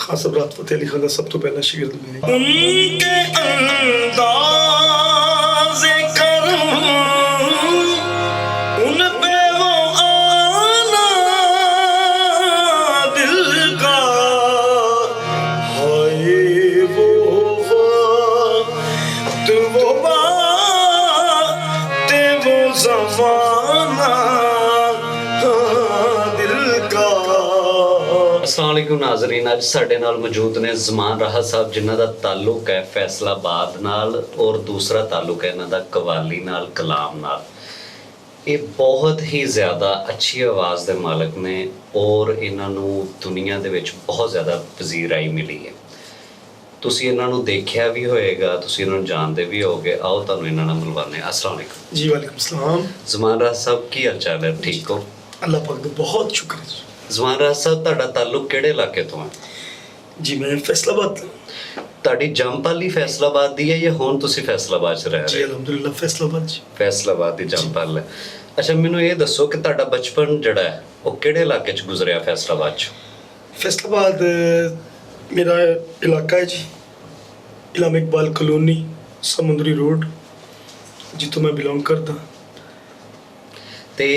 खास राहत फतेह अली खान का सब तो पहला शेर मैं उनके अंदाज़े करूं उन पे वो आना दिल का हाय वो वक्त वो बात वो ज़माना दिल का। अस्सलाम वालेकुम नाज़रीन, ਅੱਜ ਸਾਡੇ ਨਾਲ ਮੌਜੂਦ ਨੇ ਜ਼ਮਾਨ ਰਾਹਤ ਸਾਹਿਬ ਜਿਨ੍ਹਾਂ ਦਾ ਤਾਲੁਕ ਹੈ ਫੈਸਲਾਬਾਦ ਨਾਲ ਔਰ ਦੂਸਰਾ ਤਾਲੁਕ ਹੈ ਇਹਨਾਂ ਦਾ ਕਵਾਲੀ ਨਾਲ, ਕਲਾਮ ਨਾਲ। ਇਹ ਬਹੁਤ ਹੀ ਜ਼ਿਆਦਾ ਅੱਛੀ ਆਵਾਜ਼ ਦੇ ਮਾਲਕ ਨੇ ਔਰ ਇਹਨਾਂ ਨੂੰ ਦੁਨੀਆ ਦੇ ਵਿੱਚ ਬਹੁਤ ਜ਼ਿਆਦਾ ਪਜ਼ੀਰਾਈ ਮਿਲੀ ਹੈ। ਤੁਸੀਂ ਇਹਨਾਂ ਨੂੰ ਦੇਖਿਆ ਵੀ ਹੋਏਗਾ, ਤੁਸੀਂ ਇਹਨਾਂ ਨੂੰ ਜਾਣਦੇ ਵੀ ਹੋਗੇ। ਆਓ ਤੁਹਾਨੂੰ ਇਹਨਾਂ ਨਾਲ ਮਿਲਵਾਉਂਦੇ ਹਾਂ। अस्सलाम वालेकुम जी वालेकुम सलाम। ਜ਼ਮਾਨ ਰਾਹਤ ਸਾਹਿਬ, ਕੀ ਹਾਲ ਚਾਲ ਹੈ? ਠੀਕ ਹੋ? अल्लाह पाक का बहुत शुक्र है ਜ਼ਮਾਨ ਰਾਹਤ ਸਾਹਿਬ, ਤੁਹਾਡਾ ਤਾਲੁਕ ਕਿਹੜੇ ਇਲਾਕੇ ਤੋਂ ਹੈ? जी। मैं फैसलाबाद ਤੁਹਾਡੀ ਜੰਮਪਾਲੀ ਫੈਸਲਾਬਾਦ ਦੀ ਹੈ ਜਾਂ ਹੁਣ ਤੁਸੀਂ ਫੈਸਲਾਬਾਦ 'ਚ ਰਹਿ जी ਰਹੇ ਹੋ? अल्हम्दुलिल्लाह फैसलाबाद जी। ਫੈਸਲਾਬਾਦ ਦੀ ਜੰਮਪਲ ਹੈ। ਅੱਛਾ, ਮੈਨੂੰ ਇਹ ਦੱਸੋ ਕਿ ਤੁਹਾਡਾ ਬਚਪਨ ਜਿਹੜਾ ਹੈ ਉਹ ਕਿਹੜੇ ਇਲਾਕੇ 'ਚ ਗੁਜ਼ਰਿਆ ਫੈਸਲਾਬਾਦ 'ਚ? फैसलाबाद मेरा इलाका है जी, इलाम इकबाल कॉलोनी, समुंदरी रोड, जितों मैं बिलोंग करता। ਤੇ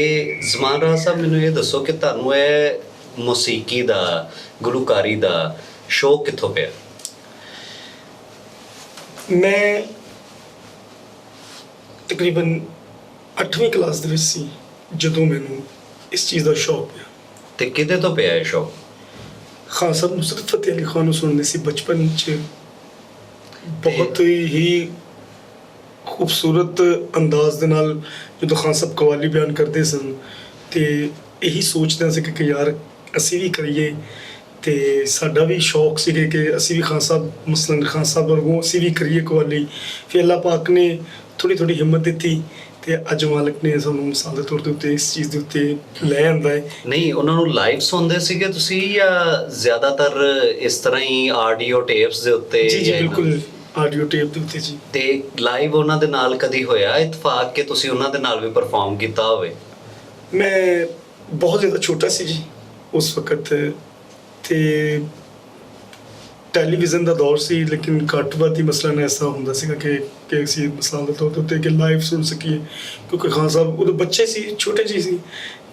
ਜ਼ਮਾਨ ਰਾਹਤ ਸਾਹਿਬ, ਮੈਨੂੰ ਇਹ ਦੱਸੋ ਕਿ ਤੁਹਾਨੂੰ ਇਹ ਮੌਸੀਕੀ ਦਾ, ਗੁਲੂਕਾਰੀ ਦਾ ਸ਼ੌਕ ਕਿੱਥੋਂ ਪਿਆ? मैं तकरीबन 8वीं क्लास ਦੇ ਵਿੱਚ ਸੀ ਜਦੋਂ ਮੈਨੂੰ ਇਸ ਚੀਜ਼ ਦਾ ਸ਼ੌਕ ਪਿਆ। ਤੇ ਕਿਹਦੇ ਤੋਂ ਪਿਆ ਇਹ ਸ਼ੌਕ? ਖਾਨ ਸਾਹਿਬ ਨੁਸਰਤ ਫਤਿਹ ਅਲੀ ਖਾਨ ਨੂੰ ਸੁਣਦੇ ਸੀ ਬਚਪਨ 'ਚ। ਬਹੁਤ ਹੀ ਖੂਬਸੂਰਤ ਅੰਦਾਜ਼ ਦੇ ਨਾਲ ਜਦੋਂ ਖਾਨ ਸਾਹਿਬ ਕਵਾਲੀ ਬਿਆਨ ਕਰਦੇ ਸਨ ਤੇ ਇਹੀ ਸੋਚਦੇ ਸੀ ਕਿ ਯਾਰ ਅਸੀਂ ਵੀ ਕਰੀਏ। ਤੇ ਸਾਡਾ ਵੀ ਸ਼ੌਕ ਸੀ ਕਿ ਅਸੀਂ ਵੀ ਖਾਨ ਸਾਹਿਬ, ਮਸਲਨ ਖਾਨ ਸਾਹਿਬ ਵਰਗੋਂ ਅਸੀਂ ਵੀ ਕਰੀਏ ਕਵਾਲੀ। ਫਿਰ ਅੱਲਾਹ ਪਾਕ ਨੇ ਥੋੜੀ ਹਿੰਮਤ ਦਿੱਤੀ ਤੇ ਅੱਜ ਮਾਲਕ ਨੇ ਸਾਨੂੰ ਮਿਸਾਲ ਦੇ ਤੌਰ ਦੇ ਉੱਤੇ ਇਸ ਚੀਜ਼ ਦੇ ਉੱਤੇ ਲੈ ਆਂਦਾ ਹੈ। ਨਹੀਂ, ਉਹਨਾਂ ਨੂੰ ਲਾਈਵ ਸੁਣਦੇ ਸੀਗੇ ਤੁਸੀਂ ਜਾਂ ਜ਼ਿਆਦਾਤਰ ਇਸ ਤਰ੍ਹਾਂ ਹੀ ਆਡੀਓ ਟੇਪਸ ਦੇ ਉੱਤੇ? ਜੀ ਬਿਲਕੁਲ, ਆਡੀਓ ਟੇਪ ਦੇ ਉੱਤੇ ਜੀ। ਤੇ ਲਾਈਵ ਉਹਨਾਂ ਦੇ ਨਾਲ ਕਦੀ ਹੋਇਆ ਇਤਫਾਕ ਕਿ ਤੁਸੀਂ ਉਹਨਾਂ ਦੇ ਨਾਲ ਵੀ ਪਰਫਾਰਮ ਕੀਤਾ ਹੋਵੇ? ਮੈਂ ਬਹੁਤ ਜ਼ਿਆਦਾ ਛੋਟਾ ਸੀ ਜੀ ਉਸ ਵਕਤ ਤੇ ਟੈਲੀਵਿਜ਼ਨ ਦਾ ਦੌਰ ਸੀ, ਲੇਕਿਨ ਘੱਟ ਵੱਧ ਹੀ ਮਸਲਾ ਐਸਾ ਹੁੰਦਾ ਸੀਗਾ ਕਿ ਅਸੀਂ ਮਿਸਾਲ ਦੇ ਤੌਰ ਤੇ ਕਿ ਲਾਈਵ ਸੁਣ ਸਕੀਏ, ਕਿਉਂਕਿ ਖਾਨ ਸਾਹਿਬ ਉਦੋਂ ਬੱਚੇ ਸੀ, ਛੋਟੇ ਜਿਹੇ ਸੀ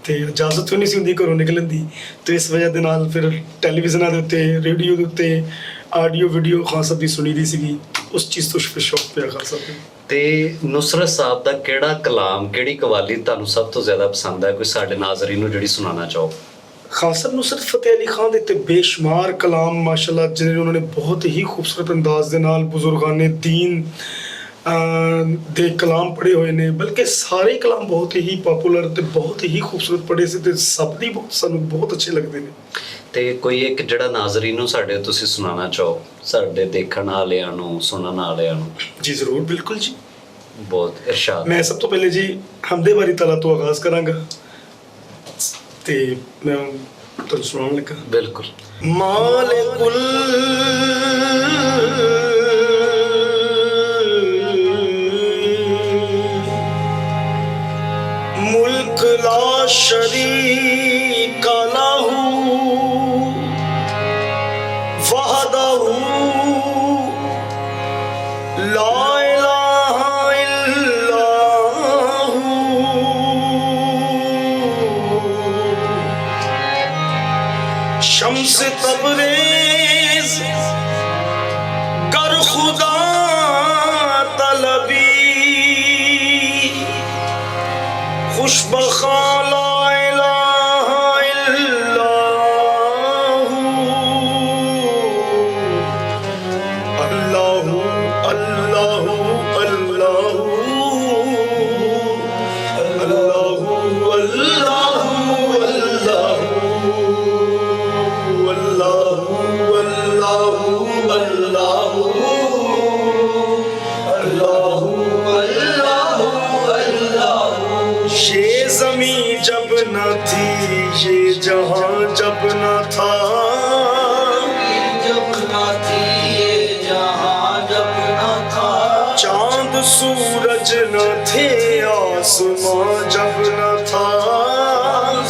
ਤੇ ਇਜਾਜ਼ਤ ਵੀ ਨਹੀਂ ਸੀ ਹੁੰਦੀ ਘਰੋਂ ਨਿਕਲਣ ਦੀ। ਤੇ ਇਸ ਵਜ੍ਹਾ ਦੇ ਨਾਲ ਫਿਰ ਟੈਲੀਵਿਜ਼ਨਾਂ ਦੇ ਉੱਤੇ, ਰੇਡੀਓ ਦੇ ਉੱਤੇ ਆਡੀਓ ਵੀਡੀਓ ਖਾਨ ਸਾਹਿਬ ਦੀ ਸੁਣੀ ਦੀ ਸੀਗੀ। ਉਸ ਚੀਜ਼ ਤੋਂ ਸ਼ੌਕ ਪਿਆ ਖਾਨ ਸਾਹਿਬ ਨੂੰ। ਤੇ ਨੁਸਰਤ ਸਾਹਿਬ ਦਾ ਕਿਹੜਾ ਕਲਾਮ, ਕਿਹੜੀ ਕਵਾਲੀ ਤੁਹਾਨੂੰ ਸਭ ਤੋਂ ਜ਼ਿਆਦਾ ਪਸੰਦ ਹੈ? ਕੋਈ ਸਾਡੇ ਨਾਜ਼ਰੀਨ ਨੂੰ ਜਿਹੜੀ ਸੁਣਾਉਣਾ ਚਾਹੋ। ਖਾਨ ਸਾਹਿਬ ਨੁਸਰਤ ਫਤਿਹ ਅਲੀ ਖਾਨ ਦੇ ਤੇ ਬੇਸ਼ੁਮਾਰ ਕਲਾਮ ਮਾਸ਼ਾਅੱਲਾ ਜਿਹੜੇ ਉਹਨਾਂ ਨੇ ਬਹੁਤ ਹੀ ਖੂਬਸੂਰਤ ਅੰਦਾਜ਼ ਦੇ ਨਾਲ ਬਜ਼ੁਰਗਾਨੇ ਦੀਨ ਦੇ ਕਲਾਮ ਪੜ੍ਹੇ ਹੋਏ ਨੇ। ਬਲਕਿ ਸਾਰੇ ਕਲਾਮ ਬਹੁਤ ਹੀ ਪਪੂਲਰ ਤੇ ਬਹੁਤ ਹੀ ਖੂਬਸੂਰਤ ਪੜ੍ਹੇ ਸੀ ਤੇ ਸਭ ਦੀ ਸਾਨੂੰ ਬਹੁਤ ਅੱਛੇ ਲੱਗਦੇ ਨੇ। ਤੇ ਕੋਈ ਇੱਕ ਜਿਹੜਾ ਨਾਜ਼ਰੀਨ ਨੂੰ ਸਾਡੇ ਤੁਸੀਂ ਸੁਣਾਉਣਾ ਚਾਹੋ, ਸਾਡੇ ਦੇਖਣ ਵਾਲਿਆਂ ਨੂੰ, ਸੁਣਨ ਵਾਲਿਆਂ ਨੂੰ? ਜੀ ਜ਼ਰੂਰ, ਬਿਲਕੁਲ ਜੀ। ਬਹੁਤ ਇਰਸ਼ਾਦ। ਮੈਂ ਸਭ ਤੋਂ ਪਹਿਲੇ ਜੀ ਹਮਦੇ ਬਾਰੀ ਤਾਲਾ ਤੋਂ ਆਗਾਜ਼ ਕਰਾਂਗਾ ਤੇ ਮੈਂ ਤੁਹਾਨੂੰ ਸੁਣਾਉਣ ਲੱਗਾ। ਬਿਲਕੁਲ। मालिकुल मुल्क ला शरीक लहू वहदहू ला इलाहा इल्लल्लाहु शम्स तबरेज कर खुदा तलबी खुशबखा ला इलाहा इल्लल्लाहु अल्लाहु अल्लाहु अल्लाहु अल्लाहु जब न थी ये जहां, जब न था जब न थी ये जहां, जब न था चांद सूरज न थे आसमां, जब न था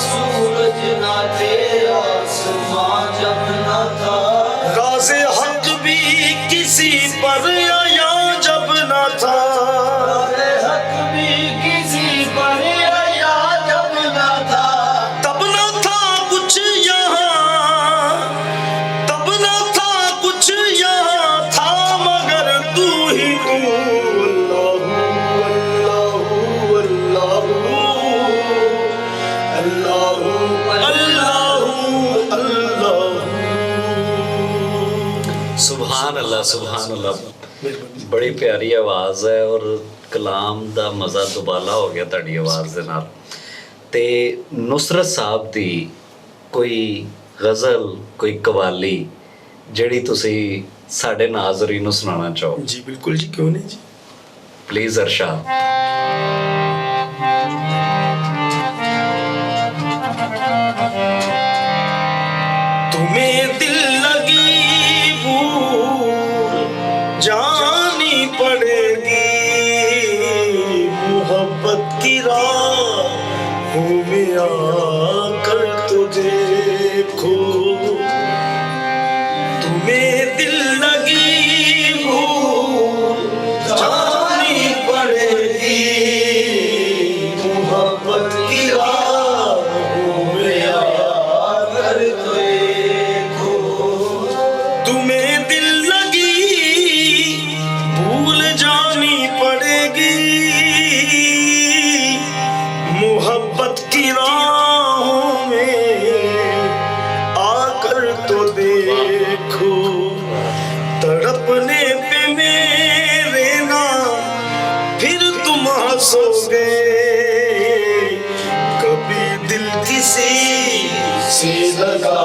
सूरज न थे आसमां, जब न था ਸੁਭਾਨ ਅੱਲਾ ਸੁਭਾਨ ਅੱਲਾ। ਮਿਹਰਬਾਨੀ। ਬੜੀ ਪਿਆਰੀ ਆਵਾਜ਼ ਹੈ ਔਰ ਕਲਾਮ ਦਾ ਮਜ਼ਾ ਦੁਬਾਲਾ ਹੋ ਗਿਆ ਤੁਹਾਡੀ ਆਵਾਜ਼ ਦੇ ਨਾਲ। ਤੇ ਨੁਸਰਤ ਸਾਹਿਬ ਦੀ ਕੋਈ ਗਜ਼ਲ, ਕੋਈ ਕਵਾਲੀ ਜਿਹੜੀ ਤੁਸੀਂ ਸਾਡੇ ਨਾਜ਼ਰੀਨ ਨੂੰ ਸੁਣਾਉਣਾ ਚਾਹੋ? ਜੀ ਬਿਲਕੁਲ ਜੀ, ਕਿਉਂ ਨਹੀਂ ਜੀ। प्लीज अरशाद। तुम्हें दिल लगी भूल जानी पड़ेगी, मोहब्बत की राहों में आकर तो देखो। तुम्हें दिल लगी भूल जानी पड़ेगी, मोहब्बत की राहों में आकर तो देखो। तुम्हें दिल लगी भूल जानी पड़ेगी, मोहब्बत की राहों में आकर तो देखो। तड़पने पे मेरे ना फिर तुम हंसोगे, कभी दिल किसी से लगा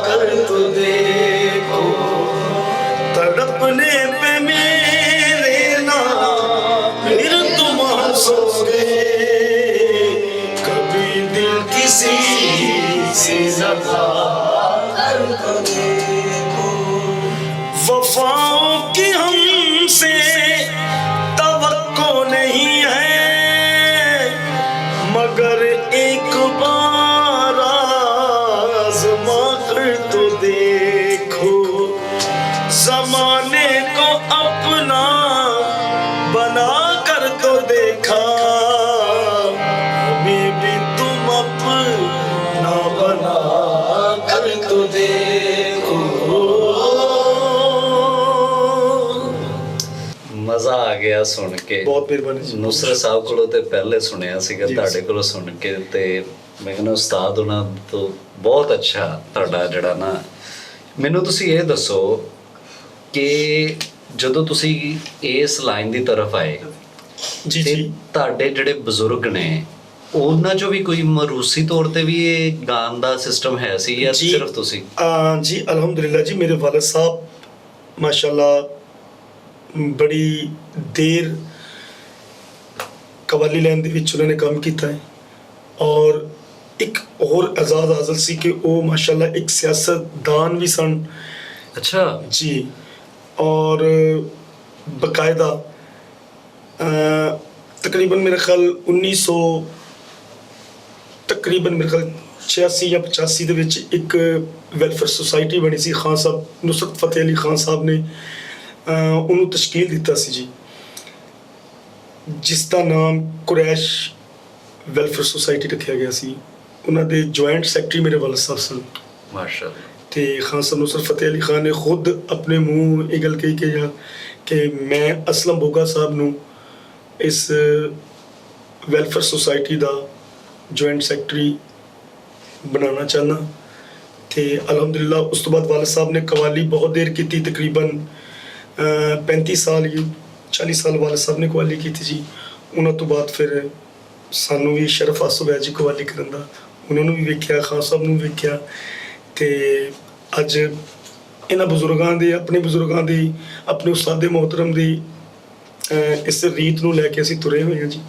कर तो देखो। तड़पने पे मेरे ना फिर तुम हंसोगे, कभी दिल किसी से लगा कर तो देखो। वफाओं की हमसे तवक्को नहीं है, मगर एक बार आज़मा कर तो देखो। ज़माने को अपना बना कर तो देखा, हमें भी तुम अपना बना कर तो देखो। ਮਜ਼ਾ ਆ ਗਿਆ ਸੁਣ ਕੇ। ਬਹੁਤ ਮਿਹਰਬਾਨੀ ਜੀ। ਨੁਸਰਤ ਸਾਹਿਬ ਕੋਲੋਂ ਤੇ ਪਹਿਲੇ ਸੁਣਿਆ ਸੀਗਾ, ਜੀ। ਤੁਹਾਡੇ ਕੋਲੋਂ ਸੁਣ ਕੇ ਤੇ ਮੈਂ ਕਹਿੰਦਾ ਉਸਤਾਦ ਉਹਨਾਂ ਤੋਂ ਬਹੁਤ ਅੱਛਾ ਤੁਹਾਡਾ ਜਿਹੜਾ ਨਾ। ਮੈਨੂੰ ਤੁਸੀਂ ਇਹ ਦੱਸੋ ਕਿ ਜਦੋਂ ਤੁਸੀਂ ਇਸ ਲਾਈਨ ਦੀ ਤਰਫ ਆਏ ਜੀ ਤੇ ਜੀ। ਤੁਹਾਡੇ ਜਿਹੜੇ ਬਜ਼ੁਰਗ ਨੇ ਉਹਨਾਂ ਚੋਂ ਵੀ ਕੋਈ ਮਰੂਸੀ ਤੌਰ ਤੇ ਵੀ ਇਹ ਗਾਣ ਦਾ ਸਿਸਟਮ ਹੈ ਸੀ ਜਾਂ ਜੀ। ਸਿਰਫ ਤੁਸੀਂ? ਜੀ ਅਲਹਮਦੁਲਿਲਾ ਜੀ, ਮੇਰੇ ਵਾਲਿਦ ਸਾਹਿਬ ਮਾਸ਼ਾਅੱਲਾ ਬੜੀ ਦੇਰ ਕਵਾਲੀ ਲਾਈਨ ਦੇ ਵਿੱਚ ਉਹਨਾਂ ਨੇ ਕੰਮ ਕੀਤਾ ਹੈ। ਔਰ ਇੱਕ ਹੋਰ ਐਜ਼ਾਜ਼ ਹਾਜ਼ਰ ਸੀ ਕਿ ਉਹ ਮਾਸ਼ਾਅੱਲਾ ਇੱਕ ਸਿਆਸਤਦਾਨ ਵੀ ਸਨ ਅੱਛਾ ਜੀ। ਔਰ ਬਕਾਇਦਾ ਤਕਰੀਬਨ ਮੇਰੇ ਖਿਆਲ 1900 ਤਕਰੀਬਨ ਮੇਰੇ ਖਿਆਲ 86 ਜਾਂ 85 ਦੇ ਵਿੱਚ ਇੱਕ ਵੈਲਫੇਅਰ ਸੁਸਾਇਟੀ ਬਣੀ ਸੀ। ਖਾਨ ਸਾਹਿਬ ਨੁਸਰਤ ਫਤਿਹ ਅਲੀ ਖਾਨ ਸਾਹਿਬ ਨੇ ਉਹਨੂੰ ਤਸ਼ਕੀਲ ਦਿੱਤਾ ਸੀ ਜੀ, ਜਿਸ ਦਾ ਨਾਮ ਕੁਰੈਸ਼ ਵੈਲਫੇਅਰ ਸੁਸਾਇਟੀ ਰੱਖਿਆ ਗਿਆ ਸੀ। ਉਹਨਾਂ ਦੇ ਜੁਆਇੰਟ ਸੈਕਟਰੀ ਮੇਰੇ ਵਾਲਿਦ ਸਾਹਿਬ ਸਨ। ਮਾਸ਼ਾਅੱਲਾ। ਤੇ ਖਾਨ ਸਾਹਿਬ ਨੁਸਰਤ ਫਤਿਹ ਅਲੀ ਖਾਨ ਨੇ ਖੁਦ ਆਪਣੇ ਮੂੰਹ ਇਹ ਗੱਲ ਕਹੀ ਕਿ ਮੈਂ ਅਸਲਮ ਬੋਗਾ ਸਾਹਿਬ ਨੂੰ ਇਸ ਵੈਲਫੇਅਰ ਸੁਸਾਇਟੀ ਦਾ ਜੁਆਇੰਟ ਸੈਕਟਰੀ ਬਣਾਉਣਾ ਚਾਹੁੰਦਾ। ਤੇ ਅਲਹਮਦੁਲਿਲਾ ਉਸ ਤੋਂ ਬਾਅਦ ਵਾਲਿਦ ਸਾਹਿਬ ਨੇ ਕਵਾਲੀ ਬਹੁਤ ਦੇਰ ਕੀਤੀ, ਤਕਰੀਬਨ 35 ਸਾਲ ਜਾਂ 40 ਸਾਲ ਵਾਲਿਦ ਸਾਹਿਬ ਨੇ ਕਵਾਲੀ ਕੀਤੀ ਜੀ। ਉਹਨਾਂ ਤੋਂ ਬਾਅਦ ਫਿਰ ਸਾਨੂੰ ਵੀ ਸ਼ਰਫ ਹਾਸਲ ਹੋਇਆ ਜੀ ਕਵਾਲੀ ਕਰਨ ਦਾ। ਉਹਨਾਂ ਨੂੰ ਵੀ ਵੇਖਿਆ, ਖਾਨ ਸਾਹਿਬ ਨੂੰ ਵੇਖਿਆ। ਤੇ ਅੱਜ ਇਹਨਾਂ ਬਜ਼ੁਰਗਾਂ ਦੇ, ਆਪਣੇ ਬਜ਼ੁਰਗਾਂ ਦੀ, ਆਪਣੇ ਉਸਤਾਦ ਮੁਹਤਰਮ ਦੀ ਇਸ ਰੀਤ ਨੂੰ ਲੈ ਕੇ ਅਸੀਂ ਤੁਰੇ ਹੋਏ ਹਾਂ ਜੀ।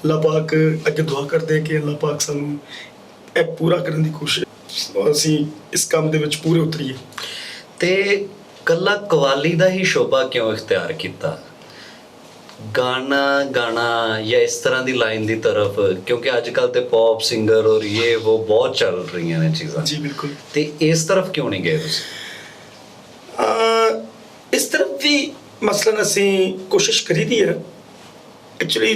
ਅੱਲਾਹ ਪਾਕ ਅੱਗੇ ਦੁਆ ਕਰਦੇ ਕਿ ਅੱਲਾਹ ਪਾਕ ਸਾਨੂੰ ਇਹ ਪੂਰਾ ਕਰਨ ਦੀ ਕੋਸ਼ਿਸ਼, ਅਸੀਂ ਇਸ ਕੰਮ ਦੇ ਵਿੱਚ ਪੂਰੇ ਉਤਰੀਏ। ਤੇ ਕੱਲਾ ਕਵਾਲੀ ਦਾ ਹੀ ਸ਼ੋਭਾ ਕਿਉਂ ਇਖਤਿਆਰ ਕੀਤਾ? ਗਾਣਾ ਗਾਣਾ ਜਾਂ ਇਸ ਤਰ੍ਹਾਂ ਦੀ ਲਾਈਨ ਦੀ ਤਰਫ? ਕਿਉਂਕਿ ਅੱਜ ਕੱਲ ਤੇ ਪੌਪ ਸਿੰਗਰ ਔਰ ਇਹ ਉਹ ਬਹੁਤ ਚੱਲ ਰਹੀਆਂ ਨੇ ਚੀਜ਼ਾਂ ਜੀ ਬਿਲਕੁਲ। ਤੇ ਇਸ ਤਰਫ ਕਿਉਂ ਨਹੀਂ ਗਏ ਤੁਸੀਂ? ਇਸ ਤਰ੍ਹਾਂ ਵੀ ਮਸਲਨ ਅਸੀਂ ਕੋਸ਼ਿਸ਼ ਕਰੀਦੀ ਹੈ। ਐਕਚੁਅਲੀ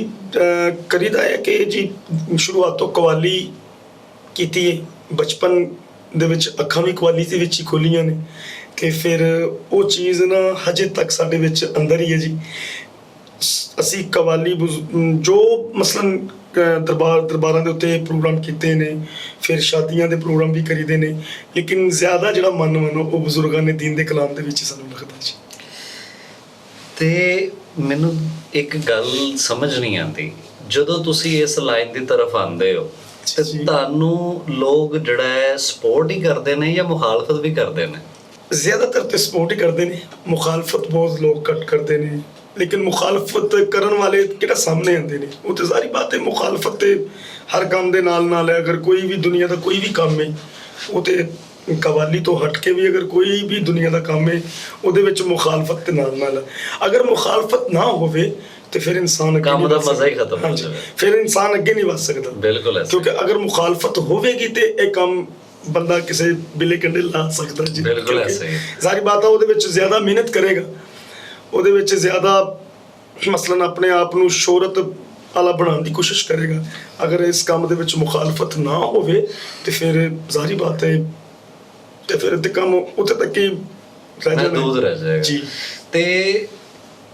ਕਰੀਦਾ ਹੈ ਕਿ ਜੀ ਸ਼ੁਰੂਆਤ ਤੋਂ ਕਵਾਲੀ ਕੀਤੀ ਹੈ। ਬਚਪਨ ਦੇ ਵਿੱਚ ਅੱਖਾਂ ਵੀ ਕਵਾਲੀ ਦੇ ਵਿੱਚ ਹੀ ਖੋਲੀਆਂ ਨੇ ਕਿ ਫਿਰ ਉਹ ਚੀਜ਼ ਨਾ ਹਜੇ ਤੱਕ ਸਾਡੇ ਵਿੱਚ ਅੰਦਰ ਹੀ ਹੈ ਜੀ। ਅਸੀਂ ਕਵਾਲੀ ਜੋ ਮਸਲਨ ਦਰਬਾਰਾਂ ਦੇ ਉੱਤੇ ਪ੍ਰੋਗਰਾਮ ਕੀਤੇ ਨੇ, ਫਿਰ ਸ਼ਾਦੀਆਂ ਦੇ ਪ੍ਰੋਗਰਾਮ ਵੀ ਕਰੀਦੇ ਨੇ, ਲੇਕਿਨ ਜ਼ਿਆਦਾ ਜਿਹੜਾ ਮਨ ਉਹ ਬਜ਼ੁਰਗਾਂ ਨੇ ਦੀਨ ਦੇ ਕਲਾਮ ਦੇ ਵਿੱਚ ਹੀ ਸਾਨੂੰ ਲੱਗਦਾ ਜੀ। ਤੇ ਮੈਨੂੰ ਇੱਕ ਗੱਲ ਸਮਝ ਨਹੀਂ ਆਉਂਦੀ, ਜਦੋਂ ਤੁਸੀਂ ਇਸ ਲਾਈਨ ਦੀ ਤਰਫ ਆਉਂਦੇ ਹੋ ਤੇ ਜੀ। ਤੁਹਾਨੂੰ ਲੋਕ ਜਿਹੜਾ ਹੈ ਸਪੋਰਟ ਹੀ ਕਰਦੇ ਨੇ ਜਾਂ ਮੁਖਾਲਫਤ ਵੀ ਕਰਦੇ ਨੇ? ਜ਼ਿਆਦਾਤਰ ਤੇ ਸਪੋਰਟ ਹੀ ਕਰਦੇ ਨੇ, ਮੁਖਾਲਫਤ ਬਹੁਤ ਲੋਕ ਘੱਟ ਕਰਦੇ ਨੇ, ਲੇਕਿਨ ਮੁਖਾਲਫਤ ਕਰਨ ਵਾਲੇ ਕਿਹੜਾ ਸਾਹਮਣੇ ਆਉਂਦੇ ਨੇ, ਉਹ ਤੇ ਸਾਰੀ ਬਾਤ ਹੈ। ਮੁਖਾਲਫਤ ਤੇ ਹਰ ਕੰਮ ਦੇ ਨਾਲ ਹੈ। ਅਗਰ ਕੋਈ ਵੀ ਦੁਨੀਆ ਦਾ ਕੋਈ ਵੀ ਕੰਮ ਹੈ, ਉਹ ਤੇ ਕਵਾਲੀ ਤੋਂ ਹਟ ਕੇ ਵੀ ਅਗਰ ਕੋਈ ਵੀ ਦੁਨੀਆ ਦਾ ਕੰਮ ਹੈ, ਉਹਦੇ ਵਿੱਚ ਮੁਖਾਲਫਤ ਤੇ ਨਾਲ ਹੈ। ਅਗਰ ਮੁਖਾਲਫਤ ਨਾ ਹੋਵੇ ਤੇ ਫਿਰ ਇਨਸਾਨ ਅੱਗੇ ਕੰਮ ਦਾ ਨਹੀਂ ਵੱਧ ਮਜ਼ਾ ਹੀ ਸਕਦਾ। ਖਤਮ ਹੋ ਹਾਂਜੀ, ਜਾਵੇ। ਫਿਰ ਇਨਸਾਨ ਅੱਗੇ ਨਹੀਂ ਵੱਧ ਸਕਦਾ। ਬਿਲਕੁਲ ਐਸੇ। ਕਿਉਂਕਿ ਅਗਰ ਮੁਖਾਲਫਤ ਹੋਵੇਗੀ ਤੇ ਇਹ ਕੰਮ ਬੰਦਾ ਕਿਸੇ ਬਿਲੇ ਕੰਡੇ ਲਾ ਸਕਦਾ ਜੀ। ਬਿਲਕੁਲ ਕਿਉਂਕਿ ਐਸੇ ਹੀ। ਸਾਰੀ ਬਾਤ ਆ, ਉਹਦੇ ਵਿੱਚ ਜ਼ਿਆਦਾ ਮਿਹਨਤ ਕਰੇਗਾ, ਉਹਦੇ ਵਿੱਚ ਜ਼ਿਆਦਾ ਮਸਲਨ ਆਪਣੇ ਆਪ ਨੂੰ ਸ਼ੋਹਰਤ ਵਾਲਾ ਬਣਾਉਣ ਦੀ ਕੋਸ਼ਿਸ਼ ਕਰੇਗਾ। ਅਗਰ ਇਸ ਕੰਮ ਦੇ ਵਿੱਚ ਮੁਖਾਲਫਤ ਨਾ ਹੋਵੇ ਤੇ ਫਿਰ ਜ਼ਾਹਰੀ ਬਾਤ ਹੈ ਤੇ ਫਿਰ ਤੇ ਕੰਮ ਉੱਥੇ ਤੱਕ ਹੀ ਰਹਿ ਮਹਿਦੂਦ ਰਹਿ ਜਾਣਾ ਜਾਏਗਾ ਜੀ। ਤੇ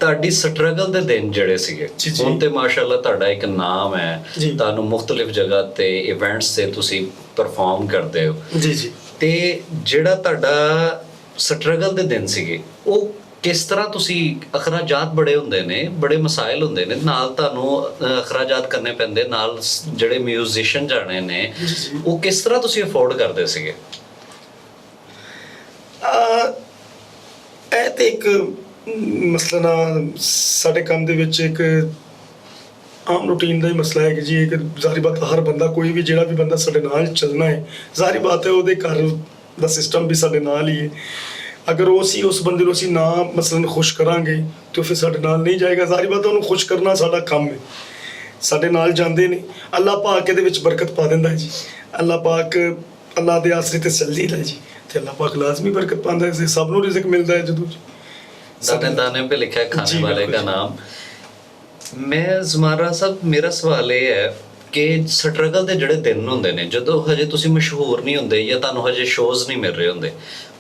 ਤੁਹਾਡੀ ਸਟਰਗਲ ਦੇ ਦਿਨ ਜਿਹੜੇ ਸੀਗੇ, ਜੀ, ਜੀ। ਹੁਣ ਤੇ ਮਾਸ਼ਾਅੱਲਾ ਤੁਹਾਡਾ ਇੱਕ ਨਾਮ ਹੈ, ਜੀ। ਤੁਹਾਨੂੰ ਮੁxtਲਿਫ ਜਗ੍ਹਾ ਤੇ ਇਵੈਂਟਸ ਤੇ ਤੁਸੀਂ ਪਰਫਾਰਮ ਕਰਦੇ ਹੋ। ਜੀ ਜੀ। ਤੇ ਜਿਹੜਾ ਤੁਹਾਡਾ ਸਟਰਗਲ ਦੇ ਦਿਨ ਸੀਗੇ, ਉਹ ਕਿਸ ਤਰ੍ਹਾਂ ਤੁਸੀਂ ਅਖਰਾਜਾਤ ਬੜੇ ਹੁੰਦੇ ਨੇ, ਬੜੇ ਮਸਾਇਲ ਹੁੰਦੇ ਨੇ, ਨਾਲ ਤੁਹਾਨੂੰ ਅਖਰਾਜਾਤ ਕਰਨੇ ਪੈਂਦੇ, ਨਾਲ ਜਿਹੜੇ ਮਿਊਜ਼ੀਸ਼ੀਅਨ ਜਾਣੇ ਨੇ, ਜੀ। ਉਹ ਕਿਸ ਤਰ੍ਹਾਂ ਤੁਸੀਂ ਅਫੋਰਡ ਕਰਦੇ ਸੀਗੇ? ਇਹ ਤੇ ਇੱਕ ਮਸਲਾ ਸਾਡੇ ਕੰਮ ਦੇ ਵਿੱਚ ਇੱਕ ਆਮ ਰੂਟੀਨ ਦਾ ਹੀ ਮਸਲਾ ਹੈ ਕਿ ਜੀ ਇੱਕ ਜ਼ਾਹਰੀ ਬਾਤ, ਹਰ ਬੰਦਾ, ਕੋਈ ਵੀ ਜਿਹੜਾ ਵੀ ਬੰਦਾ ਸਾਡੇ ਨਾਲ ਚੱਲਣਾ ਹੈ, ਜ਼ਾਹਰੀ ਬਾਤ ਹੈ ਉਹਦੇ ਘਰ ਦਾ ਸਿਸਟਮ ਵੀ ਸਾਡੇ ਨਾਲ ਹੀ ਹੈ। ਅਗਰ ਉਹ ਅਸੀਂ ਉਸ ਬੰਦੇ ਨੂੰ ਅਸੀਂ ਨਾ ਮਸਲਨ ਖੁਸ਼ ਕਰਾਂਗੇ ਤਾਂ ਫਿਰ ਸਾਡੇ ਨਾਲ ਨਹੀਂ ਜਾਏਗਾ। ਜ਼ਾਹਰੀ ਬਾਤ ਹੈ, ਉਹਨੂੰ ਖੁਸ਼ ਕਰਨਾ ਸਾਡਾ ਕੰਮ ਹੈ। ਸਾਡੇ ਨਾਲ ਜਾਂਦੇ ਨੇ, ਅੱਲਾਹ ਪਾਕ ਇਹਦੇ ਵਿੱਚ ਬਰਕਤ ਪਾ ਦਿੰਦਾ ਹੈ ਜੀ। ਅੱਲਾਹ ਪਾਕ, ਅੱਲਾਹ ਦੇ ਆਸਰੇ ਤੇ ਚੱਲ ਜੀਦਾ ਜੀ, ਤੇ ਅੱਲਾਹ ਪਾਕ ਲਾਜ਼ਮੀ ਬਰਕਤ ਪਾਉਂਦਾ ਹੈ। ਸਭ ਨੂੰ ਰਿਜ਼ਕ ਮਿਲਦਾ ਹੈ ਜਦੋਂ दाने दाने पे लिखा है खाने जी, वाले बिल्कुल का जी। नाम। मैं ਜ਼ਮਾਰਾ ਸਾਹਿਬ, ਮੇਰਾ ਸਵਾਲ ਇਹ ਹੈ ਕਿ ਸਟਰਗਲ ਦੇ ਜਿਹੜੇ ਦਿਨ ਹੁੰਦੇ ਨੇ, ਜਦੋਂ ਹਜੇ ਤੁਸੀਂ ਮਸ਼ਹੂਰ ਨਹੀਂ ਹੁੰਦੇ ਜਾਂ ਤੁਹਾਨੂੰ ਹਜੇ ਸ਼ੋਜ਼ ਨਹੀਂ ਮਿਲ ਰਹੇ ਹੁੰਦੇ,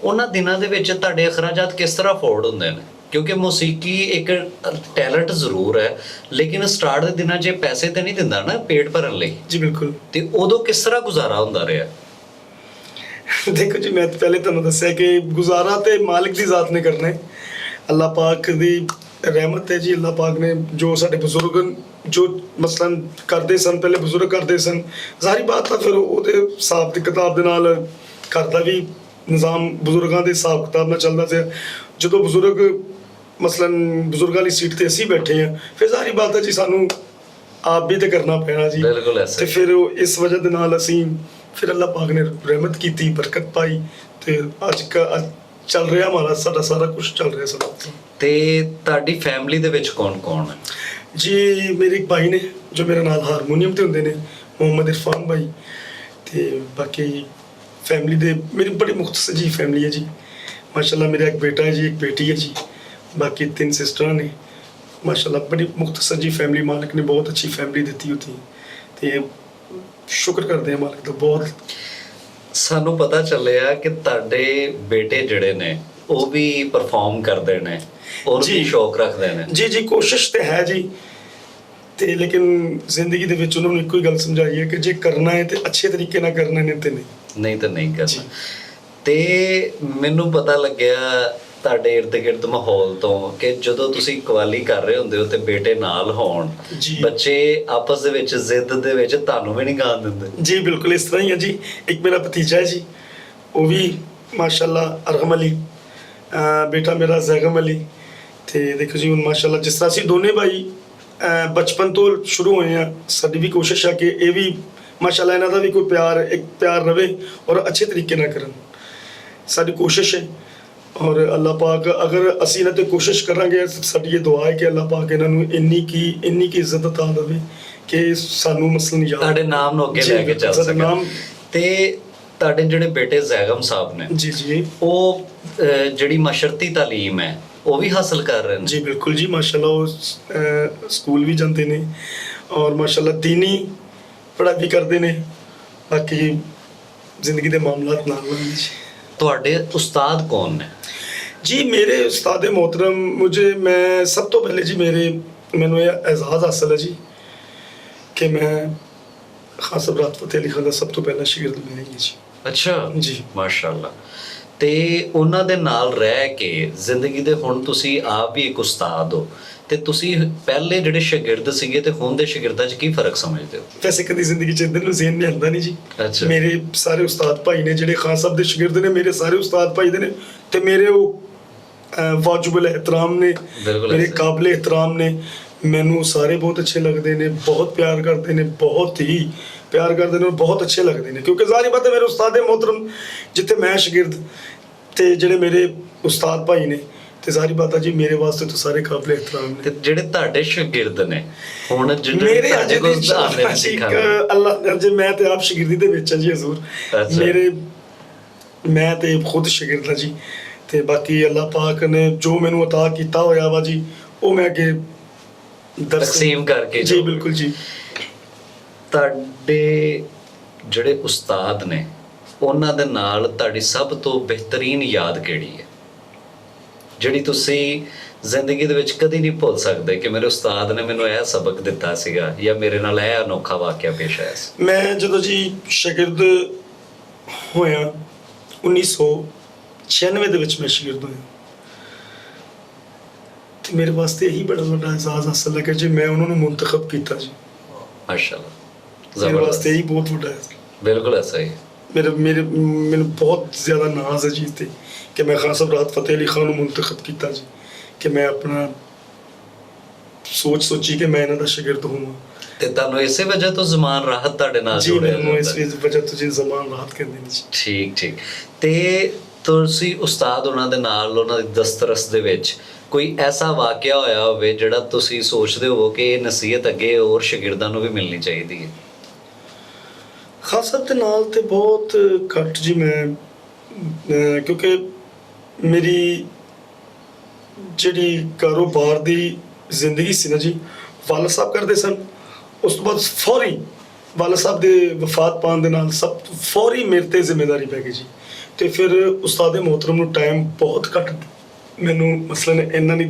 ਉਹਨਾਂ ਦਿਨਾਂ ਦੇ ਵਿੱਚ ਤੁਹਾਡੇ ਅਖਰਾਜਾਤ ਕਿਸ ਤਰ੍ਹਾਂ ਅਫੋਰਡ ਹੁੰਦੇ ਨੇ? ਕਿਉਂਕਿ ਮੌਸੀਕੀ ਇੱਕ ਟੈਲੈਂਟ ਜ਼ਰੂਰ ਹੈ, ਲੇਕਿਨ ਸਟਾਰਟ ਦੇ ਦਿਨਾਂ 'ਚ ਪੈਸੇ ਤੇ ਨਹੀਂ ਦਿੰਦਾ ਨਾ ਪੇਟ ਭਰਨ ਲਈ। ਜੀ ਬਿਲਕੁਲ। ਤੇ ਉਦੋਂ ਕਿਸ ਤਰ੍ਹਾਂ ਗੁਜ਼ਾਰਾ ਹੁੰਦਾ ਰਿਹਾ? ਦੇਖੋ ਜੀ, ਮੈਂ ਪਹਿਲੇ ਤੁਹਾਨੂੰ ਦੱਸਿਆ ਕਿ ਗੁਜ਼ਾਰਾ ਤੇ ਮਾਲਿਕ ਦੀ ਜ਼ਾਤ ਨੇ ਕਰਨਾ ਹੈ। ਅੱਲਾਹ ਪਾਕ ਦੀ ਰਹਿਮਤ ਹੈ ਜੀ। ਅੱਲਾਹ ਪਾਕ ਨੇ ਜੋ ਸਾਡੇ ਬਜ਼ੁਰਗ ਜੋ ਮਸਲਨ ਕਰਦੇ ਸਨ, ਪਹਿਲੇ ਬਜ਼ੁਰਗ ਕਰਦੇ ਸਨ, ਜ਼ਾਹਰੀ ਬਾਤ ਆ, ਫਿਰ ਉਹਦੇ ਹਿਸਾਬ ਦੀ ਕਿਤਾਬ ਦੇ ਨਾਲ ਘਰ ਦਾ ਵੀ ਨਿਜ਼ਾਮ ਬਜ਼ੁਰਗਾਂ ਦੇ ਹਿਸਾਬ ਕਿਤਾਬ ਨਾਲ ਚੱਲਦਾ ਸੀ। ਜਦੋਂ ਬਜ਼ੁਰਗ ਮਸਲਨ ਬਜ਼ੁਰਗਾਂ ਵਾਲੀ ਸੀਟ ਤੇ ਅਸੀਂ ਬੈਠੇ ਹਾਂ, ਫਿਰ ਜ਼ਾਹਰੀ ਬਾਤ ਹੈ ਜੀ ਸਾਨੂੰ ਆਪ ਵੀ ਤੇ ਕਰਨਾ ਪੈਣਾ ਜੀ। ਬਿਲਕੁਲ ਐਸੇ। ਤੇ ਫਿਰ ਇਸ ਵਜ੍ਹਾ ਦੇ ਨਾਲ ਅਸੀਂ ਫਿਰ ਅੱਲਾਹ ਪਾਕ ਨੇ ਰਹਿਮਤ ਕੀਤੀ, ਬਰਕਤ ਪਾਈ, ਤੇ ਅੱਜ ਚੱਲ ਰਿਹਾ ਹਮਾਰਾ, ਸਾਡਾ ਸਾਰਾ ਕੁਝ ਚੱਲ ਰਿਹਾ ਸਾਡਾ। ਤੇ ਤੁਹਾਡੀ ਫੈਮਿਲੀ ਦੇ ਵਿੱਚ ਕੌਣ ਕੌਣ ਹੈ? ਜੀ ਮੇਰੇ ਇੱਕ ਭਾਈ ਨੇ ਜੋ ਮੇਰੇ ਨਾਲ ਹਾਰਮੋਨੀਅਮ ਤੇ ਹੁੰਦੇ ਨੇ, ਮੁਹੰਮਦ ਇਰਫਾਨ ਭਾਈ। ਤੇ ਬਾਕੀ ਫੈਮਿਲੀ ਦੇ ਮੇਰੀ ਬੜੀ ਮੁਖਤਸਰ ਜੀ ਫੈਮਿਲੀ ਹੈ ਜੀ, ਮਾਸ਼ਾਅੱਲਾ। ਮੇਰਾ ਇੱਕ ਬੇਟਾ ਹੈ ਜੀ, ਇੱਕ ਬੇਟੀ ਹੈ ਜੀ, ਬਾਕੀ 3 ਸਿਸਟਰਾਂ ਨੇ, ਮਾਸ਼ਾਅੱਲਾ। ਬੜੀ ਮੁਖਤਸਰ ਜੀ ਫੈਮਿਲੀ, ਮਾਲਕ ਨੇ ਬਹੁਤ ਅੱਛੀ ਫੈਮਿਲੀ ਦਿੱਤੀ ਹੋਤੀ, ਤੇ ਸ਼ੁਕਰ ਕਰਦੇ ਹਾਂ ਮਾਲਕ ਦਾ ਬਹੁਤ। ਸਾਨੂੰ ਪਤਾ ਚੱਲਿਆ ਕਿ ਤੁਹਾਡੇ ਬੇਟੇ ਜਿਹੜੇ ਨੇ ਉਹ ਵੀ ਪਰਫਾਰਮ ਕਰਦੇ ਨੇ, ਔਰ ਵੀ ਜੀ। ਸ਼ੌਕ ਰੱਖਦੇ ਨੇ। ਜੀ ਜੀ, ਕੋਸ਼ਿਸ਼ ਤੇ ਹੈ ਜੀ, ਤੇ ਲੇਕਿਨ ਜ਼ਿੰਦਗੀ ਦੇ ਵਿੱਚ ਉਹਨਾਂ ਨੂੰ ਇੱਕੋ ਹੀ ਗੱਲ ਸਮਝਾਈ ਹੈ ਕਿ ਜੇ ਕਰਨਾ ਹੈ ਤੇ ਅੱਛੇ ਤਰੀਕੇ ਨਾਲ ਕਰਨਾ, ਨਹੀਂ ਤੇ ਨਹੀਂ। ਨਹੀਂ ਤਾਂ ਨਹੀਂ ਕਰਨਾ। ਜੀ। ਤੇ ਮੈਨੂੰ ਪਤਾ ਲੱਗਿਆ ਤੁਹਾਡੇ ਇਰਦ ਗਿਰਦ ਮਾਹੌਲ ਤੋਂ ਕਿ ਜਦੋਂ ਤੁਸੀਂ ਕਵਾਲੀ ਕਰ ਰਹੇ ਹੁੰਦੇ ਹੋ ਤੇ ਬੇਟੇ ਨਾਲ ਹੋਣ, ਜੀ। ਬੱਚੇ ਆਪਸ ਦੇ ਵਿੱਚ ਜ਼ਿੱਦ ਦੇ ਵਿੱਚ ਤੁਹਾਨੂੰ ਵੀ ਨਹੀਂ ਗਾਣ ਦਿੰਦੇ। ਜੀ ਬਿਲਕੁਲ ਇਸ ਤਰ੍ਹਾਂ ਹੀ ਹੈ ਜੀ। ਇੱਕ ਮੇਰਾ ਭਤੀਜਾ ਹੈ ਜੀ, ਉਹ ਵੀ ਮਾਸ਼ਾਅੱਲਾ ਅਰਹਮ ਅਲੀ, ਬੇਟਾ ਮੇਰਾ ਜ਼ੈਗਮ ਅਲੀ। ਤੇ ਦੇਖੋ ਜੀ ਹੁਣ ਮਾਸ਼ਾਅੱਲਾ ਜਿਸ ਤਰ੍ਹਾਂ ਅਸੀਂ ਦੋਨੇ ਭਾਈ ਬਚਪਨ ਤੋਂ ਸ਼ੁਰੂ ਹੋਏ ਆ, ਸਾਡੀ ਵੀ ਕੋਸ਼ਿਸ਼ ਹੈ ਕਿ ਇਹ ਵੀ ਮਾਸ਼ਾਅੱਲਾ ਇਹਨਾਂ ਦਾ ਵੀ ਕੋਈ ਇੱਕ ਪਿਆਰ ਰਵੇ ਔਰ ਅੱਛੇ ਤਰੀਕੇ ਨਾਲ ਕਰਨ, ਸਾਡੀ ਕੋਸ਼ਿਸ਼ ਹੈ। ਔਰ ਅੱਲਾਹ ਪਾਕ ਅਗਰ ਅਸੀਂ ਇਹਨਾਂ ਤੇ ਕੋਸ਼ਿਸ਼ ਕਰਾਂਗੇ, ਸਾਡੀ ਇਹ ਦੁਆ ਹੈ ਕਿ ਅੱਲਾਹ ਪਾਕ ਇਹਨਾਂ ਨੂੰ ਇੰਨੀ ਕੀ ਇੱਜ਼ਤ ਅਤਾ ਦੇਵੇ ਕਿ ਸਾਨੂੰ ਮਸਲਨ ਯਾਦ ਤੁਹਾਡੇ ਨਾਮ ਨੂੰ ਅੱਗੇ ਜੀ, ਲੈ ਕੇ ਚੱਲ ਸਾਡੇ ਸਕੇ। ਨਾਮ। ਤੇ ਤੁਹਾਡੇ ਜਿਹੜੇ ਬੇਟੇ ਜ਼ੈਗਮ ਸਾਹਿਬ ਨੇ, ਜੀ ਜੀ ਉਹ ਜਿਹੜੀ ਮਸ਼ਰਤੀ ਤਾਲੀਮ ਹੈ ਉਹ ਵੀ ਹਾਸਲ ਕਰ ਰਹੇ ਨੇ? ਜੀ ਬਿਲकुल जी, माशाल्लाह ਉਹ ਸਕੂਲ ਵੀ ਜਾਂਦੇ ਨੇ ਔਰ ਮਾਸ਼ਾਅੱਲਾ दीनी ਪੜ੍ਹਾਈ ਵੀ ਕਰਦੇ ਨੇ, ਬਾਕੀ ਜ਼ਿੰਦਗੀ ਦੇ ਮਾਮਲਾਤ ਨਾਲ ਜੀ। ਤੁਹਾਡੇ ਉਸਤਾਦ ਕੌਣ ਨੇ? जी मेरे उस्ताद मोहतरम, मैं सब तो पहले जी मैनू ये एजाज़ हासिल है जी ਕਿ ਮੈਂ ਖਾਨ ਸਾਹਿਬ ਰਾਹਤ ਫਤਿਹ ਅਲੀ ਖਾਨ ਦਾ ਸਭ ਤੋਂ ਪਹਿਲਾ ਸ਼ਾਗਿਰਦ ਮੈਂ ਹੀ ਜੀ। ਅੱਛਾ ਜੀ। ਮਾਸ਼ਾਅੱਲਾ। ਤੇ ਉਹਨਾਂ ਦੇ ਨਾਲ ਰਹਿ ਕੇ ਜ਼ਿੰਦਗੀ ਦੇ ਹੁਣ ਤੁਸੀਂ ਆਪ ਵੀ ਇੱਕ ਉਸਤਾਦ ਹੋ, ਤੇ ਤੁਸੀਂ ਪਹਿਲੇ ਜਿਹੜੇ ਸ਼ਾਗਿਰਦ ਸੀਗੇ ਤੇ ਹੁਣ ਦੇ ਸ਼ਾਗਿਰਦਾਂ 'ਚ ਕੀ ਫਰਕ ਸਮਝਦੇ ਹੋ? ਵੈਸੇ ਕਦੀ ਜ਼ਿੰਦਗੀ 'ਚ ਇੱਧਰ ਨੂੰ ਜ਼ੇਨ ਨਹੀਂ ਆਉਂਦਾ ਨਹੀਂ ਜੀ। ਅੱਛਾ। ਮੇਰੇ ਸਾਰੇ ਉਸਤਾਦ ਭਾਈ ਨੇ ਜਿਹੜੇ ਖਾਨ ਸਾਹਿਬ ਦੇ ਸ਼ਾਗਿਰਦ ਨੇ, ਮੇਰੇ ਸਾਰੇ ਉਸਤਾਦ ਭਾਈ ਦੇ ਨੇ, ਤੇ ਮੇਰੇ ਉਹ ਵਾਜਿਬੁਲ ਇਹਤਰਾਮ ਨੇ, ਬਿਲਕੁਲ ਮੇਰੇ ਐਸੇ। ਕਾਬਿਲ ਇਹਤਰਾਮ ਨੇ। ਮੈਨੂੰ ਸਾਰੇ ਬਹੁਤ ਅੱਛੇ ਲੱਗਦੇ ਨੇ, ਬਹੁਤ ਪਿਆਰ ਕਰਦੇ ਨੇ, ਬਹੁਤ ਹੀ ਪਿਆਰ ਕਰਦੇ ਨੇ, ਬਹੁਤ ਅੱਛੇ ਲੱਗਦੇ ਨੇ, ਕਿਉਂਕਿ ਜ਼ਾਹਿਰ ਬਾਤ ਹੈ ਮੇਰੇ ਉਸਤਾਦ ਮੁਹਤਰਮ ਜਿੱਥੇ ਮੈਂ ਸ਼ਾਗਿਰਦ ਤੇ ਜਿਹੜੇ ਮੇਰੇ ਉਸਤਾਦ ਭਾਈ ਨੇ, ਤੇ ਜ਼ਾਹਿਰ ਬਾਤ ਹੈ ਜੀ ਮੇਰੇ ਵਾਸਤੇ ਤਾਂ ਸਾਰੇ ਕਾਬਿਲ ਇਹਤਰਾਮ ਨੇ। ਤੇ ਜਿਹੜੇ ਤੁਹਾਡੇ ਸ਼ਾਗਿਰਦ ਨੇ ਹੁਣ ਜਿਹੜੇ ਮੇਰੇ ਤੁਹਾਡੇ ਕੋਲ ਅਜੇ ਆਉਂਦੇ ਨੇ ਸਿੱਖਣ ਲਈ, ਅੱਲਾਹ ਅਜੇ ਮੈਂ ਤੇ ਆਪ ਸ਼ਾਗਿਰਦੀ ਦੇ ਵਿੱਚ ਹਾਂ ਜੀ ਹਜ਼ੂਰ। ਅੱਛਾ। ਮੈਂ ਤੇ ਖੁਦ ਸ਼ਾਗਿਰਦ ਹਾਂ ਜੀ, ਤੇ ਬਾਕੀ ਅੱਲਾਹ ਪਾਕ ਨੇ ਜੋ ਮੈਨੂੰ ਅਤਾ ਕੀਤਾ ਹੋਇਆ ਵਾ ਜੀ, ਉਹ ਮੈਂ ਅੱਗੇ ਤਕਸੀਮ ਕਰਕੇ ਜੀ। ਜਾਓ। ਬਿਲਕੁਲ ਜੀ। ਤੁਹਾਡੇ ਜਿਹੜੇ ਉਸਤਾਦ ਨੇ ਉਹਨਾਂ ਦੇ ਨਾਲ ਤੁਹਾਡੀ ਸਭ ਤੋਂ ਬਿਹਤਰੀਨ ਯਾਦ ਕਿਹੜੀ ਹੈ, ਜਿਹੜੀ ਤੁਸੀਂ ਜ਼ਿੰਦਗੀ ਦੇ ਵਿੱਚ ਕਦੀ ਨਹੀਂ ਭੁੱਲ ਸਕਦੇ ਕਿ ਮੇਰੇ ਉਸਤਾਦ ਨੇ ਮੈਨੂੰ ਇਹ ਸਬਕ ਦਿੱਤਾ ਸੀਗਾ, ਜਾਂ ਮੇਰੇ ਨਾਲ ਇਹ ਅਨੋਖਾ ਵਾਕਿਆ ਪੇਸ਼ ਆਇਆ ਸੀ? ਮੈਂ ਜਦੋਂ ਜੀ ਸ਼ਾਗਿਰਦ ਹੋਇਆ 1996 ਦੇ ਵਿੱਚ ਮੈਂ ਸ਼ਾਗਿਰਦ ਹੋਇਆ, ਤੇ ਮੇਰੇ ਵਾਸਤੇ ਇਹੀ ਬੜਾ ਵੱਡਾ ਇਜ਼ਾਜ਼ ਹਾਸਲ ਹੈ ਕਿ ਜੀ ਮੈਂ ਉਹਨਾਂ ਨੂੰ ਮੁੰਤਖਬ ਕੀਤਾ ਜੀ। ਮਾਸ਼ਾਅੱਲਾ। ਮੇਰੇ ਵਾਸਤੇ ਇਹੀ ਬਹੁਤ ਵੱਡਾ ਹੈ। ਬਿਲਕੁਲ ਐਸਾ ਹੀ। ਮੈਨੂੰ ਬਹੁਤ ਜ਼ਿਆਦਾ ਨਾਜ਼ ਹੈ ਜੀ ਤੇ ਕਿ ਮੈਂ ਖਾਨ ਸਾਹਿਬ ਰਾਹਤ ਫਤਿਹ ਅਲੀ ਖਾਨ ਨੂੰ ਮੁੰਤਖਬ ਕੀਤਾ ਜੀ, ਕਿ ਮੈਂ ਆਪਣਾ ਸੋਚੀ ਕਿ ਮੈਂ ਇਹਨਾਂ ਦਾ ਸ਼ਾਗਿਰਦ ਹੋਵਾਂ। ਤੇ ਤੁਹਾਨੂੰ ਇਸੇ ਵਜ੍ਹਾ ਤੋਂ ਜ਼ਮਾਨ ਰਾਹਤ ਤੁਹਾਡੇ ਨਾਲ ਜੀ ਜੁੜਿਆ ਮੈਨੂੰ ਇਸ ਜਾਂਦਾ? ਵਜ੍ਹਾ ਤੋਂ ਜੀ ਜ਼ਮਾਨ ਰਾਹਤ ਕਹਿੰਦੇ ਨੇ ਜੀ। ਠੀਕ ਠੀਕ। ਤੇ ਤੁਸੀਂ ਉਸਤਾਦ ਉਹਨਾਂ ਦੇ ਨਾਲ ਉਹਨਾਂ ਦੀ ਦਸਤਰਸ ਦੇ ਵਿੱਚ ਕੋਈ ਐਸਾ ਵਾਕਿਆ ਹੋਇਆ ਹੋਵੇ ਜਿਹੜਾ ਤੁਸੀਂ ਸੋਚਦੇ ਹੋ ਕਿ ਇਹ ਨਸੀਹਤ ਅੱਗੇ ਹੋਰ ਸ਼ਾਗਿਰਦਾਂ ਨੂੰ ਵੀ ਮਿਲਣੀ ਚਾਹੀਦੀ ਹੈ? ਖਾਨ ਸਾਹਿਬ ਦੇ ਨਾਲ ਤੇ ਬਹੁਤ ਘੱਟ ਜੀ ਮੈਂ ਕਿਉਂਕਿ ਮੇਰੀ ਜਿਹੜੀ ਕਾਰੋਬਾਰ ਦੀ ਜ਼ਿੰਦਗੀ ਸੀ ਨਾ ਜੀ, ਵਾਲਦ ਸਾਹਿਬ ਕਰਦੇ ਸਨ। ਉਸ ਤੋਂ ਬਾਅਦ ਫੌਰੀ ਵਾਲਦ ਸਾਹਿਬ ਦੇ ਵਫਾਤ ਪਾਉਣ ਦੇ ਨਾਲ ਸਭ ਤੋਂ ਫੌਰੀ ਮੇਰੇ ਤੇ ਜ਼ਿੰਮੇਵਾਰੀ ਪੈ ਗਈ ਜੀ। ਤੇ ਫਿਰ ਉਸਤਾਦ ਮੁਹਤਰਮ ਨੂੰ ਟਾਈਮ ਬਹੁਤ ਘੱਟ ਮੈਨੂੰ ਮਸਲਨ ਇੰਨਾ ਨਹੀਂ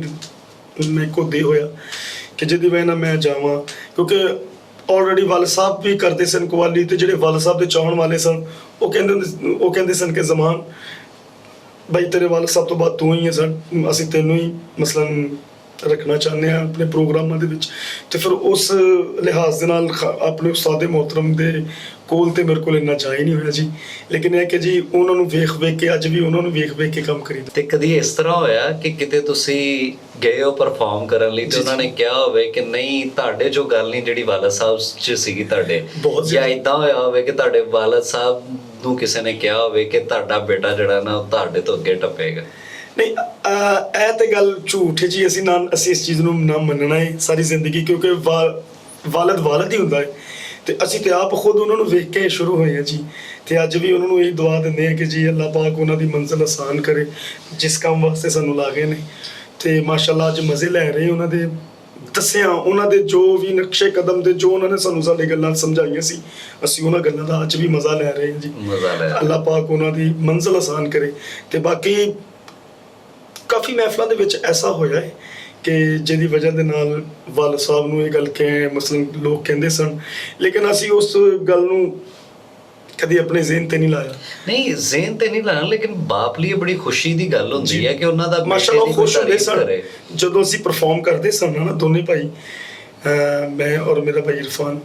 ਮੇਰੇ ਕੋਲ ਦੇ ਹੋਇਆ ਕਿ ਜਿਹਦੀ ਵਜ੍ਹਾ ਨਾਲ ਮੈਂ ਜਾਵਾਂ, ਕਿਉਂਕਿ ਆਲਰੇਡੀ ਵਾਲਦ ਸਾਹਿਬ ਵੀ ਕਰਦੇ ਸਨ ਕਵਾਲੀ, ਤੇ ਜਿਹੜੇ ਵਾਲਦ ਸਾਹਿਬ ਦੇ ਚਾਹਣ ਵਾਲੇ ਸਨ ਉਹ ਕਹਿੰਦੇ ਸਨ ਕਿ ਜ਼ਮਾਨ ਬਈ ਤੇਰੇ ਵਾਲਦ ਸਾਹਿਬ ਤੋਂ ਬਾਅਦ ਤੂੰ ਹੀ ਹੈ ਸਨ, ਅਸੀਂ ਤੈਨੂੰ ਹੀ ਮਸਲਨ ਰੱਖਣਾ ਚਾਹੁੰਦੇ ਹਾਂ ਆਪਣੇ ਪ੍ਰੋਗਰਾਮਾਂ ਦੇ ਵਿੱਚ। ਤੇ ਫਿਰ ਉਸ ਲਿਹਾਜ਼ ਦੇ ਨਾਲ ਆਪਣੇ ਉਸਤਾਦ ਮੁਹਤਰਮ ਦੇ ਕੋਲ ਤੇ ਮੇਰੇ ਕੋਲ ਇੰਨਾ ਜਾ ਹੀ ਨਹੀਂ ਹੋਇਆ ਜੀ। ਲੇਕਿਨ ਇਹ ਕਿ ਜੀ ਉਹਨਾਂ ਨੂੰ ਵੇਖ ਕੇ ਅੱਜ ਵੀ ਉਹਨਾਂ ਨੂੰ ਵੇਖ ਕੇ ਕੰਮ ਕਰੀਦਾ। ਤੇ ਕਦੀ ਇਸ ਤਰ੍ਹਾਂ ਹੋਇਆ ਕਿ ਕਿਤੇ ਤੁਸੀਂ ਗਏ ਹੋ ਪਰਫਾਰਮ ਕਰਨ ਲਈ ਤੇ ਉਹਨਾਂ ਨੇ ਕਿਹਾ ਹੋਵੇ ਕਿ ਨਹੀਂ ਤੁਹਾਡੇ ਜੋ ਗੱਲ ਨਹੀਂ ਜਿਹੜੀ ਵਾਲਦ ਸਾਹਿਬ 'ਚ ਸੀਗੀ ਤੁਹਾਡੇ, ਜਾਂ ਇਦਾਂ ਹੋਇਆ ਹੋਵੇ ਕਿ ਤੁਹਾਡੇ ਵਾਲਦ ਸਾਹਿਬ ਨੂੰ ਕਿਸੇ ਨੇ ਕਿਹਾ ਹੋਵੇ ਕਿ ਤੁਹਾਡਾ ਬੇਟਾ ਜਿਹੜਾ ਨਾ ਉਹ ਤੁਹਾਡੇ ਤੋਂ ਅੱਗੇ ਟੱਪੇਗਾ? ਨਹੀਂ, ਇਹ ਤੇ ਗੱਲ ਝੂਠ ਹੈ ਜੀ। ਅਸੀਂ ਇਸ ਚੀਜ਼ ਨੂੰ ਨਾ ਮੰਨਣਾ ਹੈ ਸਾਰੀ ਜ਼ਿੰਦਗੀ, ਕਿਉਂਕਿ ਵਾਲਦ ਹੀ ਹੁੰਦਾ ਹੈ, ਤੇ ਅਸੀਂ ਤੇ ਆਪ ਖੁਦ ਉਹਨਾਂ ਨੂੰ ਵੇਖ ਕੇ ਸ਼ੁਰੂ ਹੋਏ ਹਾਂ ਜੀ। ਤੇ ਅੱਜ ਵੀ ਉਹਨਾਂ ਨੂੰ ਇਹ ਦੁਆ ਦਿੰਦੇ ਹਾਂ ਕਿ ਜੀ ਅੱਲਾਹ ਪਾਕ ਉਹਨਾਂ ਦੀ ਮੰਜ਼ਿਲ ਆਸਾਨ ਕਰੇ ਜਿਸ ਕੰਮ ਵਾਸਤੇ ਸਾਨੂੰ ਲਾ ਗਏ ਨੇ। ਤੇ ਮਾਸ਼ਾਅੱਲਾ ਅੱਜ ਮਜ਼ੇ ਲੈ ਰਹੇ ਉਹਨਾਂ ਦੇ ਦੱਸਿਆ, ਉਹਨਾਂ ਦੇ ਜੋ ਵੀ ਨਕਸ਼ੇ ਕਦਮ ਦੇ ਜੋ ਉਹਨਾਂ ਨੇ ਸਾਨੂੰ ਸਾਡੇ ਗੱਲਾਂ ਸਮਝਾਈਆਂ ਸੀ, ਅਸੀਂ ਉਹਨਾਂ ਗੱਲਾਂ ਦਾ ਅੱਜ ਵੀ ਮਜ਼ਾ ਲੈ ਰਹੇ ਹਾਂ ਜੀ। ਅੱਲਾਹ ਪਾਕ ਉਹਨਾਂ ਦੀ ਮੰਜ਼ਿਲ ਆਸਾਨ ਕਰੇ। ਤੇ ਬਾਕੀ ਕਾਫੀ ਮਹਿਫਲਾਂ ਦੇ ਵਿੱਚ ਐਸਾ ਹੋਇਆ ਹੈ ਕਿ ਜਿਹਦੀ ਵਜ੍ਹਾ ਦੇ ਨਾਲ ਵਾਲਦ ਸਾਹਿਬ ਨੂੰ ਇਹ ਗੱਲ ਮਸਲਨ ਲੋਕ ਕਹਿੰਦੇ ਸਨ, ਲੇਕਿਨ ਅਸੀਂ ਉਸ ਗੱਲ ਨੂੰ ਕਦੀ ਆਪਣੇ ਜ਼ਿਹਨ ਤੇ ਨਹੀਂ ਲਾਇਆ। ਨਹੀਂ ਜ਼ਿਹਨ ਤੇ ਨਹੀਂ ਲਾਇਆ, ਲੇਕਿਨ ਬਾਪ ਲਈ ਬੜੀ ਖੁਸ਼ੀ ਦੀ ਗੱਲ ਹੁੰਦੀ ਹੈ ਕਿ ਉਹਨਾਂ ਦਾ ਮਾਸ਼ਾਅੱਲਾ ਖੁਸ਼ ਹੁੰਦੇ ਸਨ ਜਦੋਂ ਅਸੀਂ ਪਰਫਾਰਮ ਕਰਦੇ ਸਨ ਨਾ ਦੋਨੇ ਭਾਈ, ਮੈਂ ਔਰ ਮੇਰਾ ਭਾਈ ਇਰਫਾਨ।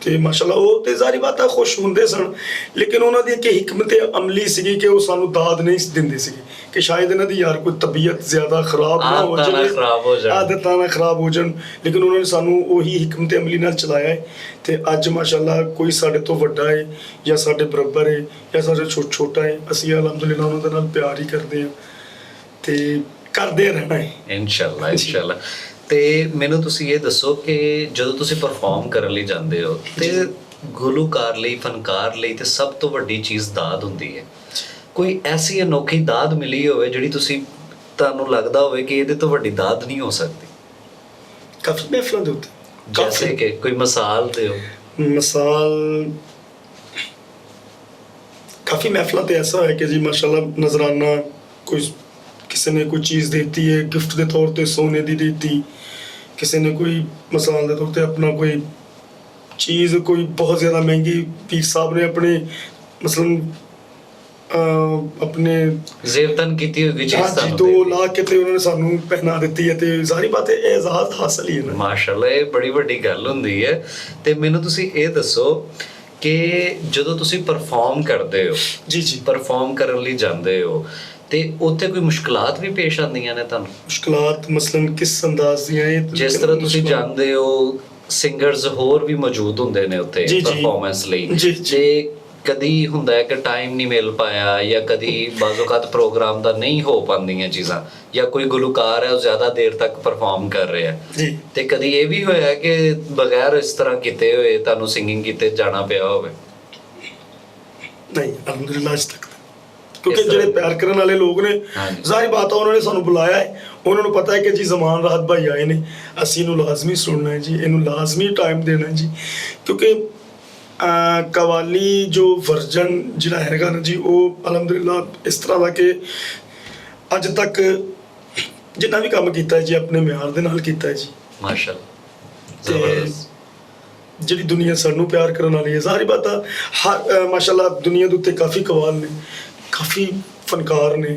ਤੇ ਮਾਸ਼ਾਅੱਲਾ ਉਹ ਤੇ ਜ਼ਾਹਿਰ ਬਾਤ ਹੈ ਖੁਸ਼ ਹੁੰਦੇ ਸਨ, ਲੇਕਿਨ ਉਹਨਾਂ ਦੀ ਇੱਕ ਹਿਕਮਤ ਅਮਲੀ ਸੀਗੀ ਕਿ ਉਹ ਸਾਨੂੰ ਦਾਦ ਨਹੀਂ ਦਿੰਦੇ ਸੀਗੇ ਕਿ ਸ਼ਾਇਦ ਇਹਨਾਂ ਦੀ ਯਾਰ ਕੋਈ ਤਬੀਅਤ ਜ਼ਿਆਦਾ ਖਰਾਬ ਨਾ ਹੋ ਜਾਵੇ, ਆਦਤਾਂ ਨਾ ਖਰਾਬ ਹੋ ਜਾਣ, ਲੇਕਿਨ ਉਹਨਾਂ ਨੇ ਸਾਨੂੰ ਉਹੀ ਹਿਕਮਤ ਅਮਲੀ ਨਾਲ ਚਲਾਇਆ ਹੈ। ਤੇ ਅੱਜ ਮਾਸ਼ਾਅੱਲਾ ਕੋਈ ਸਾਡੇ ਤੋਂ ਵੱਡਾ ਹੈ ਜਾਂ ਸਾਡੇ ਬਰਾਬਰ ਹੈ ਜਾਂ ਸਾਡੇ ਛੋਟਾ ਹੈ, ਅਸੀਂ ਅਲਹਮਦੁਲਿਲਾ ਉਹਨਾਂ ਦੇ ਨਾਲ ਪਿਆਰ ਹੀ ਕਰਦੇ ਹਾਂ ਤੇ ਕਰਦੇ ਰਹਿਣਾ ਹੈ ਇਨਸ਼ਾਅੱਲਾ ਇਨਸ਼ਾਅੱਲਾ। ਤੇ ਮੈਨੂੰ ਤੁਸੀਂ ਇਹ ਦੱਸੋ ਕਿ ਜਦੋਂ ਤੁਸੀਂ ਪਰਫਾਰਮ ਕਰਨ ਲਈ ਜਾਂਦੇ ਹੋ ਤੇ ਗੁਲੂਕਾਰ ਲਈ, ਫਨਕਾਰ ਲਈ ਤੇ ਸਭ ਤੋਂ ਵੱਡੀ ਚੀਜ਼ ਦਾਦ ਹੁੰਦੀ ਹੈ। ਕੋਈ ਐਸੀ ਅਨੋਖੀ ਦਾਦ ਮਿਲੀ ਹੋਵੇ ਜਿਹੜੀ ਤੁਹਾਨੂੰ ਲੱਗਦਾ ਹੋਵੇ ਕਿ ਇਹਦੇ ਤੋਂ ਵੱਡੀ ਦਾਦ ਨਹੀਂ ਹੋ ਸਕਦੀ? ਕਾਫੀ ਮਹਿਫਲਾਂ ਦੇ ਉੱਤੇ, ਜੈਸੇ ਕਿ ਕੋਈ ਮਿਸਾਲ ਦਿਓ। ਮਿਸਾਲ ਕਾਫੀ ਮਹਿਫਲਾਂ ਤੇ ਐਸਾ ਹੈ ਕਿ ਜੀ ਮਾਸ਼ਾਅੱਲਾ ਨਜ਼ਰਾਨਾ ਕੋਈ ਕਿਸੇ ਨੇ ਕੋਈ ਚੀਜ਼ ਦੇਤੀ ਹੈ ਗਿਫਟ ਦੇ ਤੌਰ ਤੇ, ਸੋਨੇ ਦੀ ਦੇਤੀ, ਕਿਸੇ ਨੇ ਕੋਈ ਮਿਸਾਲ ਦੇ ਤੌਰ ਤੇ ਆਪਣਾ ਕੋਈ चीज़ कोई बहुत ज़्यादा महंगी पीर साहब ने अपने मसलन अपने ਜ਼ੇਵਤਨ ਕੀਤੀ ਹੋਈ ਚੀਜ਼ हाँ जी ਤੁਹਾਨੂੰ 2 ਦੇ ਦਿੱਤੀ। लाख के ते उन्होंने सानू पहना दी है ते जाहिर बात है एजाज़ हासिल ही है ना। ਮਾਸ਼ਾਅੱਲਾ ਇਹ ਬੜੀ ਵੱਡੀ ਗੱਲ ਹੁੰਦੀ ਹੈ। ਤੇ ਮੈਨੂੰ ਤੁਸੀਂ ਇਹ ਦੱਸੋ ਕਿ ਜਦੋਂ ਤੁਸੀਂ ਪਰਫਾਰਮ ਕਰਦੇ ਹੋ, जी जी ਪਰਫਾਰਮ ਕਰਨ ਲਈ ਜਾਂਦੇ ਹੋ, ਤੇ ਉੱਥੇ ਕੋਈ ਮੁਸ਼ਕਲਾਤ ਵੀ ਪੇਸ਼ ਆਉਂਦੀਆਂ ਨੇ ਤੁਹਾਨੂੰ? मुश्किलात मसलन किस अंदाज दी हैं ਜਿਸ ਤਰ੍ਹਾਂ ਤੁਸੀਂ ਜਾਂਦੇ ਹੋ, ਸਿੰਗਰਸ ਹੋਰ ਵੀ ਮੌਜੂਦ ਹੁੰਦੇ ਨੇ ਉੱਥੇ ਜੀ, ਜੀ। ਪਰਫਾਰਮੈਂਸ ਲਈ, ਜੀ, ਜੀ। ਤੇ ਕਦੀ ਹੁੰਦਾ ਹੈ ਕਿ ਟਾਈਮ ਨਹੀਂ ਮਿਲ ਪਾਇਆ ਜਾਂ ਕਦੀ ਬਾਜ਼ੂਕਾਤ ਪ੍ਰੋਗਰਾਮ ਦਾ ਨਹੀਂ ਹੋ ਪਾਉਂਦੀਆਂ ਚੀਜ਼ਾਂ, ਜਾਂ ਕੋਈ ਗੁਲੂਕਾਰ ਹੈ ਉਹ ਜ਼ਿਆਦਾ ਦੇਰ ਤੱਕ ਪਰਫਾਰਮ ਕਰ ਰਿਹਾ ਹੈ, जी ਤੇ ਕਦੀ ਇਹ ਵੀ ਹੋਇਆ ਕਿ ਬਗੈਰ ਇਸ ਤਰ੍ਹਾਂ ਕੀਤੇ ਹੋਏ ਤੁਹਾਨੂੰ ਸਿੰਗਿੰਗ ਕੀਤੇ ਜਾਣਾ ਪਿਆ ਹੋਵੇ? नहीं अल्हम्दुलिल्लाह आज तक क्योंकि इस तरह- ਜਿਹੜੇ ਪਿਆਰ ਕਰਨ ਵਾਲੇ ਲੋਕ ਨੇ हाँ जी। ਜ਼ਾਹਿਰ ਬਾਤ ਹੈ ਉਹਨਾਂ ਨੇ ਸਾਨੂੰ ਬੁਲਾਇਆ ਹੈ, ਉਹਨਾਂ ਨੂੰ ਪਤਾ ਹੈ ਕਿ ਜੀ ਜ਼ਮਾਨ ਰਾਹਤ ਭਾਈ ਆਏ ਨੇ, ਅਸੀਂ ਇਹਨੂੰ ਲਾਜ਼ਮੀ ਸੁਣਨਾ ਹੈ ਜੀ, ਇਹਨੂੰ ਲਾਜ਼ਮੀ ਟਾਈਮ ਦੇਣਾ ਹੈ ਜੀ। ਕਿਉਂਕਿ ਕਵਾਲੀ ਜੋ ਵਰਜਨ ਜਿਹੜਾ ਹੈਗਾ ਨਾ ਜੀ, ਉਹ ਅਲਹਮਦੁਲਿल्लाह ਇਸ ਤਰ੍ਹਾਂ ਦਾ ਕਿ ਅੱਜ ਤੱਕ ਜਿੰਨਾ ਵੀ ਕੰਮ ਕੀਤਾ ਹੈ ਜੀ ਆਪਣੇ ਮਿਆਰ ਦੇ ਨਾਲ ਕੀਤਾ ਹੈ ਜੀ। ਮਾਸ਼ਾਅੱਲਾ, ਤੇ ਜ਼ਬਰਦਸਤ। ਜਿਹੜੀ ਦੁਨੀਆ ਸਾਨੂੰ ਪਿਆਰ ਕਰਨ ਵਾਲੀ ਹੈ, ਜ਼ਾਹਿਰ ਬਾਤ ਆ ਹਰ ਮਾਸ਼ਾਅੱਲਾ ਦੁਨੀਆ ਦੇ ਉੱਤੇ ਕਾਫੀ ਕਵਾਲ ਨੇ, ਕਾਫੀ ਫਨਕਾਰ ਨੇ,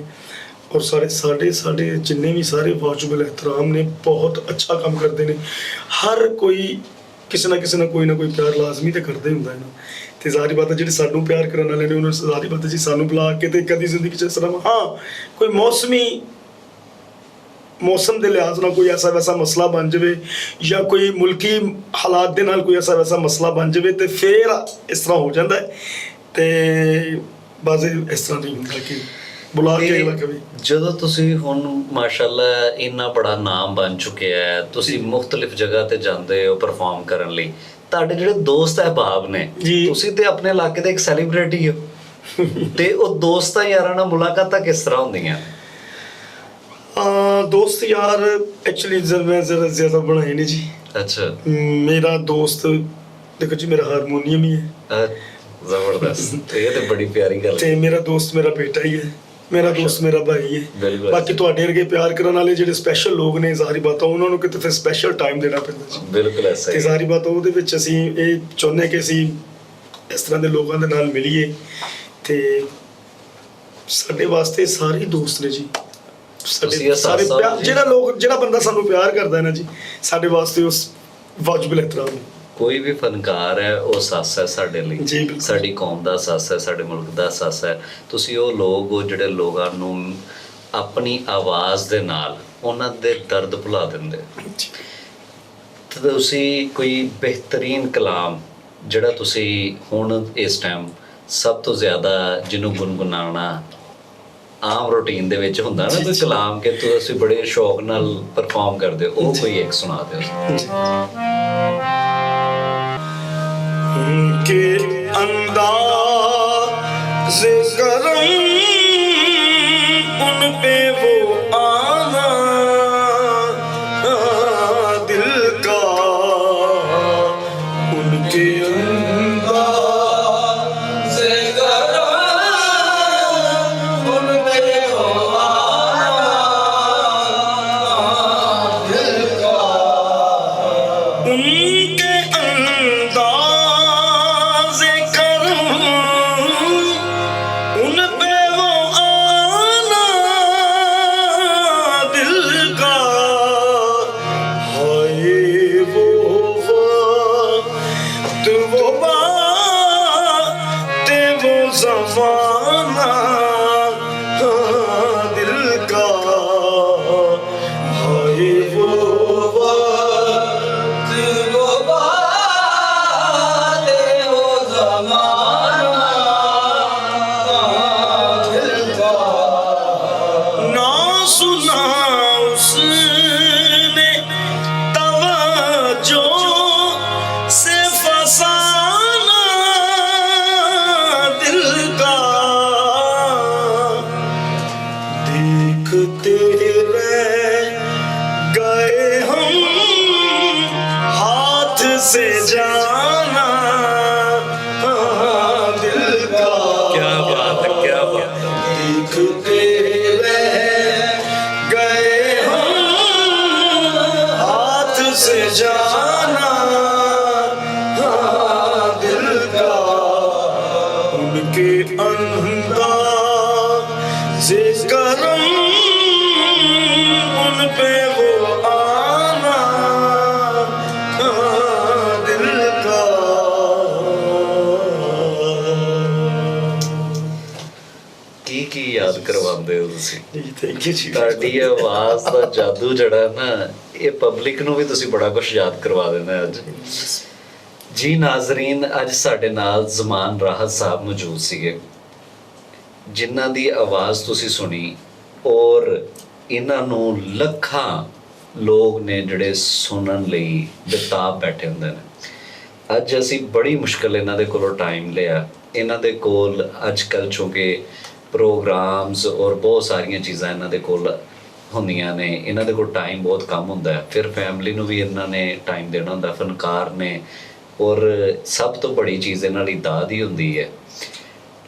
ਔਰ ਸਾਡੇ ਜਿੰਨੇ ਵੀ ਸਾਰੇ ਵਾਜਿਬੁਲ ਇਹਤਰਾਮ ਨੇ ਬਹੁਤ ਅੱਛਾ ਕੰਮ ਕਰਦੇ ਨੇ। ਹਰ ਕੋਈ ਕਿਸੇ ਨਾ ਕਿਸੇ ਨਾਲ ਕੋਈ ਨਾ ਕੋਈ ਪਿਆਰ ਲਾਜ਼ਮੀ ਤੇ ਕਰਦੇ ਹੁੰਦਾ ਹੈ ਨਾ। ਤੇ ਜ਼ਾਹਿਰ ਬਾਤ ਹੈ ਜਿਹੜੇ ਸਾਨੂੰ ਪਿਆਰ ਕਰਨ ਵਾਲੇ ਨੇ ਉਹਨਾਂ ਨੂੰ ਜ਼ਾਹਿਰ ਬਾਤ ਹੈ ਜੀ ਸਾਨੂੰ ਬੁਲਾ ਕੇ ਤੇ ਕਦੀ ਜ਼ਿੰਦਗੀ 'ਚ ਇਸ ਤਰ੍ਹਾਂ ਹਾਂ ਕੋਈ ਮੌਸਮ ਦੇ ਲਿਹਾਜ਼ ਨਾਲ ਕੋਈ ਐਸਾ ਵੈਸਾ ਮਸਲਾ ਬਣ ਜਾਵੇ ਜਾਂ ਕੋਈ ਮੁਲਕੀ ਹਾਲਾਤ ਦੇ ਨਾਲ ਕੋਈ ਐਸਾ ਵੈਸਾ ਮਸਲਾ ਬਣ ਜਾਵੇ ਤੇ ਫਿਰ ਇਸ ਤਰ੍ਹਾਂ ਹੋ ਜਾਂਦਾ ਹੈ। ਤੇ ਬਾਜ਼ੇ ਇਸ ਤਰ੍ਹਾਂ ਨਹੀਂ ਹੁੰਦਾ ਕਿ ਬੁਲਾ ਕੇ ਅਗਲਾ ਕਵੇ। ਜਦੋਂ ਤੁਸੀਂ ਹੁਣ ਮਾਸ਼ਾਅੱਲਾ ਇੰਨਾ ਬੜਾ ਨਾਮ ਬਣ ਚੁੱਕਿਆ ਹੈ, ਤੁਸੀਂ ਮੁxtਲਿਫ ਜਗ੍ਹਾ ਤੇ ਜਾਂਦੇ ਹੋ ਪਰਫਾਰਮ ਕਰਨ ਲਈ, ਤੁਹਾਡੇ ਜਿਹੜੇ ਦੋਸਤ ਅਹਿਬਾਬ ਨੇ, ਜੀ। ਤੁਸੀਂ ਤੇ ਆਪਣੇ ਇਲਾਕੇ ਦੇ ਇੱਕ ਸੈਲੀਬ੍ਰਿਟੀ ਹੋ, ਤੇ ਉਹ ਦੋਸਤਾਂ ਯਾਰਾਂ ਨਾਲ ਮੁਲਾਕਾਤਾਂ ਕਿਸ ਤਰ੍ਹਾਂ ਹੁੰਦੀਆਂ? दोस्त यार एक्चुअली मैं ज़रा ज़्यादा बनाए नहीं जी। ਅੱਛਾ, मेरा दोस्त देखो जी मेरा हारमोनियम ही है ਜ਼ਬਰਦਸਤ। ਇਹ ਤੇ ਬੜੀ ਪਿਆਰੀ ਗੱਲ ਤੇ ਹੈ। ਮੇਰਾ ਦੋਸਤ ਮੇਰਾ ਬੇਟਾ ਹੀ ਹੈ, ਮੇਰਾ ਦੋਸਤ ਮੇਰਾ ਭਾਈ ਹੈ। ਬਿਲਕੁਲ। ਬਾਕੀ ਤੁਹਾਡੇ ਵਰਗੇ ਪਿਆਰ ਕਰਨ ਵਾਲੇ ਜਿਹੜੇ ਸਪੈਸ਼ਲ ਲੋਕ ਨੇ, ਜ਼ਾਹਿਰ ਬਾਤ ਆ ਉਹਨਾਂ ਨੂੰ ਕਿਤੇ ਫਿਰ ਸਪੈਸ਼ਲ ਟਾਈਮ ਦੇਣਾ ਪੈਂਦਾ ਜੀ। ਬਿਲਕੁਲ ਐਸਾ ਤੇ ਹੀ ਹੈ। ਜ਼ਾਹਿਰ ਬਾਤ ਆ ਉਹਦੇ ਵਿੱਚ ਅਸੀਂ ਇਹ ਚਾਹੁੰਦੇ ਕਿ ਅਸੀਂ ਇਸ ਤਰ੍ਹਾਂ ਦੇ ਲੋਕਾਂ ਦੇ ਨਾਲ ਮਿਲੀਏ। ਤੇ ਸਾਡੇ ਵਾਸਤੇ ਸਾਰੇ ਹੀ ਦੋਸਤ ਨੇ ਜੀ। ਤੁਸੀਂ ਸਾਡੇ ਇਹ ਸਾਰੇ ਸਾਥ ਪਿਆਰ ਜੀ। ਜਿਹੜਾ ਬੰਦਾ ਸਾਨੂੰ ਪਿਆਰ ਕਰਦਾ ਹੈ ਨਾ ਜੀ, ਸਾਡੇ ਵਾਸਤੇ ਉਸ ਵਾਜਿਬੁਲ ਇਹਤਰਾਮ ਹੈ। ਕੋਈ ਵੀ ਫਨਕਾਰ ਹੈ ਉਹ ਸੱਸ ਹੈ ਸਾਡੇ ਲਈ, ਜੀ, ਬਿਲਕੁਲ। ਸਾਡੀ ਕੌਮ ਦਾ ਸੱਸ ਹੈ, ਸਾਡੇ ਮੁਲਕ ਦਾ ਸੱਸ ਹੈ। ਤੁਸੀਂ ਉਹ ਲੋਕ ਹੋ ਜਿਹੜੇ ਲੋਕਾਂ ਨੂੰ ਆਪਣੀ ਆਵਾਜ਼ ਦੇ ਨਾਲ ਉਹਨਾਂ ਦੇ ਦਰਦ ਭੁਲਾ ਦਿੰਦੇ ਹੋ। ਤੇ ਤੁਸੀਂ ਕੋਈ ਬਿਹਤਰੀਨ ਕਲਾਮ ਜਿਹੜਾ ਤੁਸੀਂ ਹੁਣ ਇਸ ਟਾਈਮ ਸਭ ਤੋਂ ਜ਼ਿਆਦਾ ਜਿਹਨੂੰ ਗੁੰਗੁਨਾਉਣਾ ਆਮ ਰੂਟੀਨ ਦੇ ਵਿੱਚ ਹੁੰਦਾ ਨਾ, ਕੋਈ ਕਲਾਮ ਕਿ ਤੁਸੀਂ ਬੜੇ ਸ਼ੌਕ ਨਾਲ ਪਰਫਾਰਮ ਕਰਦੇ ਹੋ, ਉਹ ਕੋਈ ਇੱਕ ਸੁਣਾ ਦਿਓ। उनके अंदाज़ करम उन पे वो आना दिल का, उनके अंदाज़ करम उन पे वो आना दिल का, उनके अंदाज़ करम उन पे वो आना दिल का, हाय वो वक्त वो बातें वो ज़माना दिल का, हाय वो वक्त वो बातें वो ज़माना दिल का, ना सुना उसने तवज्जो से फसाना दिल का, देखते रह गए हम हाथ से जाना दिल का, क्या बात है, क्या बात है। देखते रह गए हम हाथ से जाना ਥੈਂਕ ਯੂ ਜੀ। ਤੁਹਾਡੀ ਆਵਾਜ਼ ਦਾ ਜਾਦੂ ਜਿਹੜਾ ਨਾ, ਇਹ ਪਬਲਿਕ ਨੂੰ ਵੀ ਤੁਸੀਂ ਬੜਾ ਕੁਝ ਯਾਦ ਕਰਵਾ ਦਿੰਦੇ ਅੱਜ। ਜੀ ਨਾਜ਼ਰੀਨ, ਅੱਜ ਸਾਡੇ ਨਾਲ ਜ਼ਮਾਨ ਰਾਹਤ ਸਾਹਿਬ ਮੌਜੂਦ ਸੀਗੇ, ਜਿਨ੍ਹਾਂ ਦੀ ਆਵਾਜ਼ ਤੁਸੀਂ ਸੁਣੀ, ਔਰ ਇਹਨਾਂ ਨੂੰ ਲੱਖਾਂ ਲੋਕ ਨੇ ਜਿਹੜੇ ਸੁਣਨ ਲਈ ਬੇਤਾਬ ਬੈਠੇ ਹੁੰਦੇ ਨੇ। ਅੱਜ ਅਸੀਂ ਬੜੀ ਮੁਸ਼ਕਲ ਇਹਨਾਂ ਦੇ ਕੋਲੋਂ ਟਾਈਮ ਲਿਆ। ਇਹਨਾਂ ਦੇ ਕੋਲ ਅੱਜ ਕੱਲ੍ਹ ਚੂੰਕਿ ਪ੍ਰੋਗਰਾਮਸ ਔਰ ਬਹੁਤ ਸਾਰੀਆਂ ਚੀਜ਼ਾਂ ਇਹਨਾਂ ਦੇ ਕੋਲ ਹੁੰਦੀਆਂ ਨੇ, ਇਹਨਾਂ ਦੇ ਕੋਲ ਟਾਈਮ ਬਹੁਤ ਕਮ ਹੁੰਦਾ ਹੈ। ਫਿਰ ਫੈਮਿਲੀ ਨੂੰ ਵੀ ਇਹਨਾਂ ਨੇ ਟਾਈਮ ਦੇਣਾ ਹੁੰਦਾ, ਫਨਕਾਰ ਨੇ, ਔਰ ਸਭ ਤੋਂ ਬੜੀ ਚੀਜ਼ ਇਹਨਾਂ ਲਈ ਦਾਦ ਹੀ ਹੁੰਦੀ ਹੈ।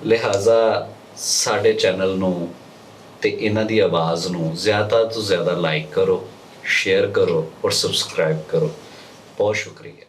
ਲਿਹਾਜ਼ਾ ਸਾਡੇ ਚੈਨਲ ਨੂੰ ਤੇ ਇਹਨਾਂ ਦੀ ਆਵਾਜ਼ ਨੂੰ ਜ਼ਿਆਦਾ ਤੋਂ ਜ਼ਿਆਦਾ ਲਾਈਕ ਕਰੋ, ਸ਼ੇਅਰ ਕਰੋ ਔਰ ਸਬਸਕ੍ਰਾਈਬ ਕਰੋ। ਬਹੁਤ ਸ਼ੁਕਰੀਆ।